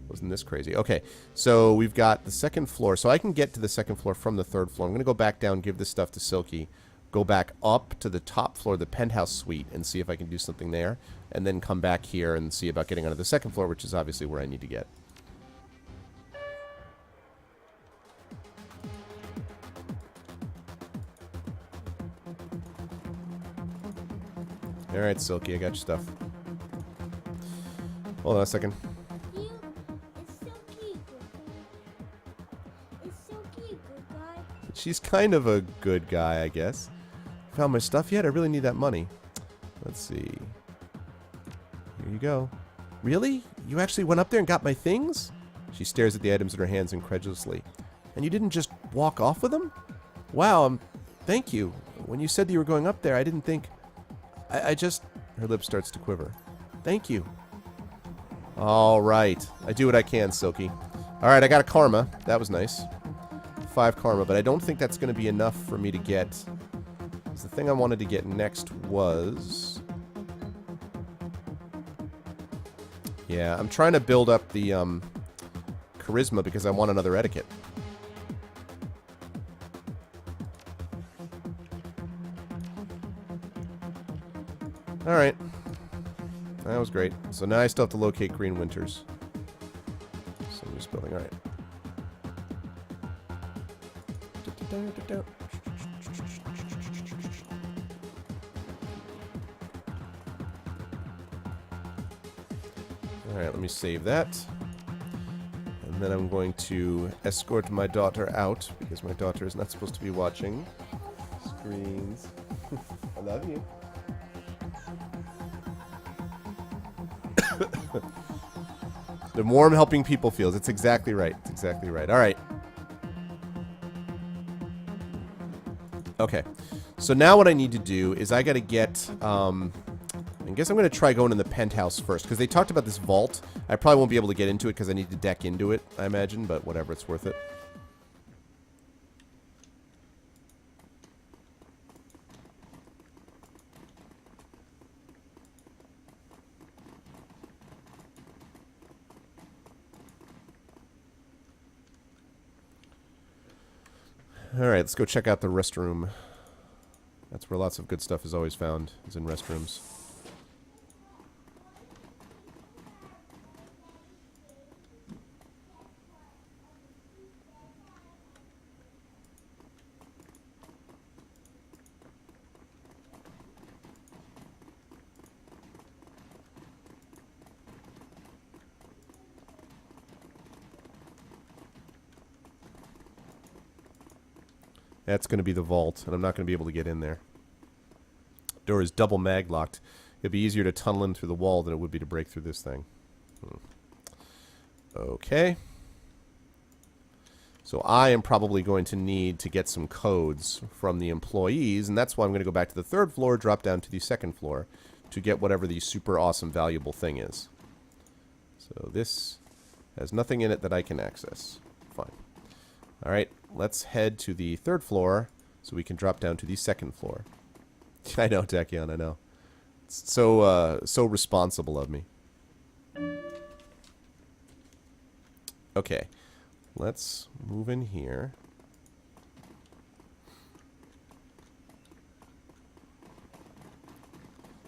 wasn't this crazy? Okay, so we've got the 2nd floor. So I can get to the 2nd floor from the 3rd floor. I'm going to go back down, give this stuff to Silky, go back up to the top floor, the penthouse suite, and see if I can do something there, and then come back here and see about getting onto the 2nd floor, which is obviously where I need to get. Alright, Silky, I got your stuff. Hold on a second. She's kind of a good guy, I guess. Found my stuff yet? I really need that money. Let's see. Here you go. Really? You actually went up there and got my things? She stares at the items in her hands incredulously. And you didn't just walk off with them? Wow, thank you. When you said that you were going up there, I didn't think... I just... Her lip starts to quiver. Thank you. Alright. I do what I can, Silky. Alright, I got a karma. That was nice. 5 karma, but I don't think that's going to be enough for me to get... The thing I wanted to get next was... Yeah, I'm trying to build up the charisma because I want another etiquette. Alright. That was great. So now I still have to locate Green Winters. So new spelling. Alright. Alright, let me save that. And then I'm going to escort my daughter out, because my daughter is not supposed to be watching screens. I love you. The warm helping people feels. It's exactly right. It's exactly right. Alright. Okay. So now what I need to do is I gotta get, I guess I'm going to try going in the penthouse first, because they talked about this vault. I probably won't be able to get into it because I need to deck into it, I imagine, but whatever, it's worth it. Alright, let's go check out the restroom. That's where lots of good stuff is always found, is in restrooms. That's going to be the vault, and I'm not going to be able to get in there. Door is double mag locked. It'd be easier to tunnel in through the wall than it would be to break through this thing. Okay. So I am probably going to need to get some codes from the employees, and that's why I'm going to go back to the 3rd floor, drop down to the 2nd floor to get whatever the super awesome valuable thing is. So this has nothing in it that I can access. Fine. Alright, let's head to the 3rd floor so we can drop down to the 2nd floor. I know, Tachyon, I know. It's so responsible of me. Okay, let's move in here.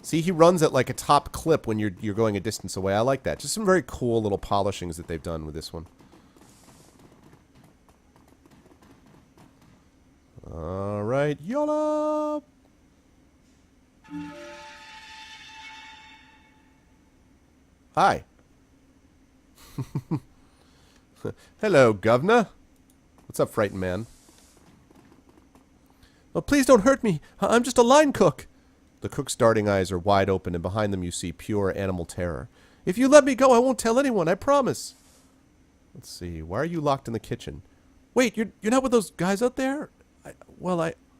See, he runs at like a top clip when you're going a distance away. I like that. Just some very cool little polishings that they've done with this one. Alright, YOLO! Hi. Hello, Governor. What's up, frightened man? Oh, please don't hurt me. I'm just a line cook. The cook's darting eyes are wide open, and behind them you see pure animal terror. If you let me go, I won't tell anyone, I promise. Let's see. Why are you locked in the kitchen? Wait, you're not with those guys out there?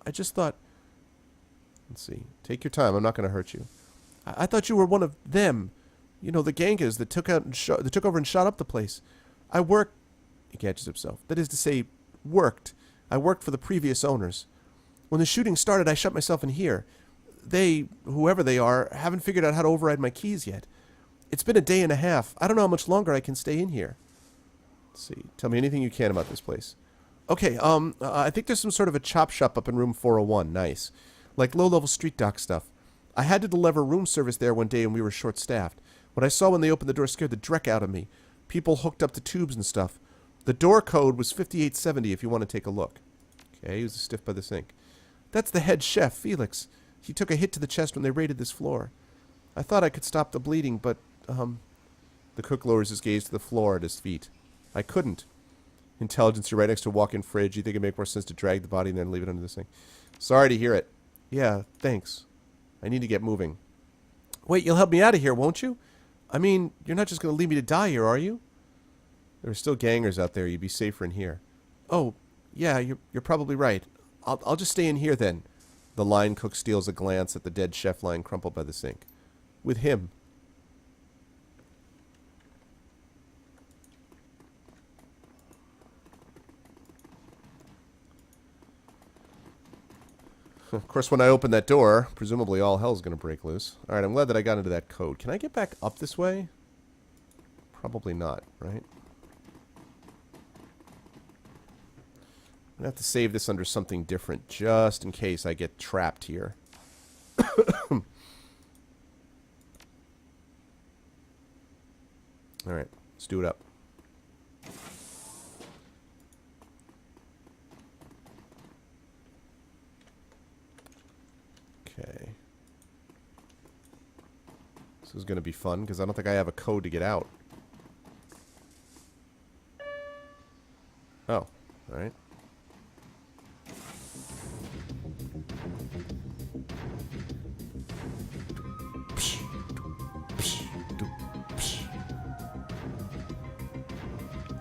I just thought... Let's see. Take your time. I'm not going to hurt you. I thought you were one of them. You know, the gangers that took over and shot up the place. I worked... He catches himself. That is to say, worked. I worked for the previous owners. When the shooting started, I shut myself in here. They, whoever they are, haven't figured out how to override my keys yet. It's been a day and a half. I don't know how much longer I can stay in here. Let's see. Tell me anything you can about this place. Okay, I think there's some sort of a chop shop up in room 401. Nice. Like low-level street dock stuff. I had to deliver room service there one day and we were short-staffed. What I saw when they opened the door scared the dreck out of me. People hooked up to tubes and stuff. The door code was 5870 if you want to take a look. Okay, he was stiff by the sink. That's the head chef, Felix. He took a hit to the chest when they raided this floor. I thought I could stop the bleeding, but, The cook lowers his gaze to the floor at his feet. I couldn't. Intelligence, you're right next to a walk-in fridge. You think it'd make more sense to drag the body and then leave it under the sink? Sorry to hear it. Yeah, thanks. I need to get moving. Wait, you'll help me out of here, won't you? I mean, you're not just going to leave me to die here, are you? There are still gangers out there. You'd be safer in here. Oh, yeah, you're probably right. I'll just stay in here then. The line cook steals a glance at the dead chef lying crumpled by the sink. With him. Of course, when I open that door, presumably all hell's going to break loose. Alright, I'm glad that I got into that code. Can I get back up this way? Probably not, right? I'm going to have to save this under something different, just in case I get trapped here. Alright, let's do it up. Okay. This is going to be fun, because I don't think I have a code to get out. Oh, alright.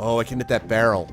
Oh, I can hit that barrel.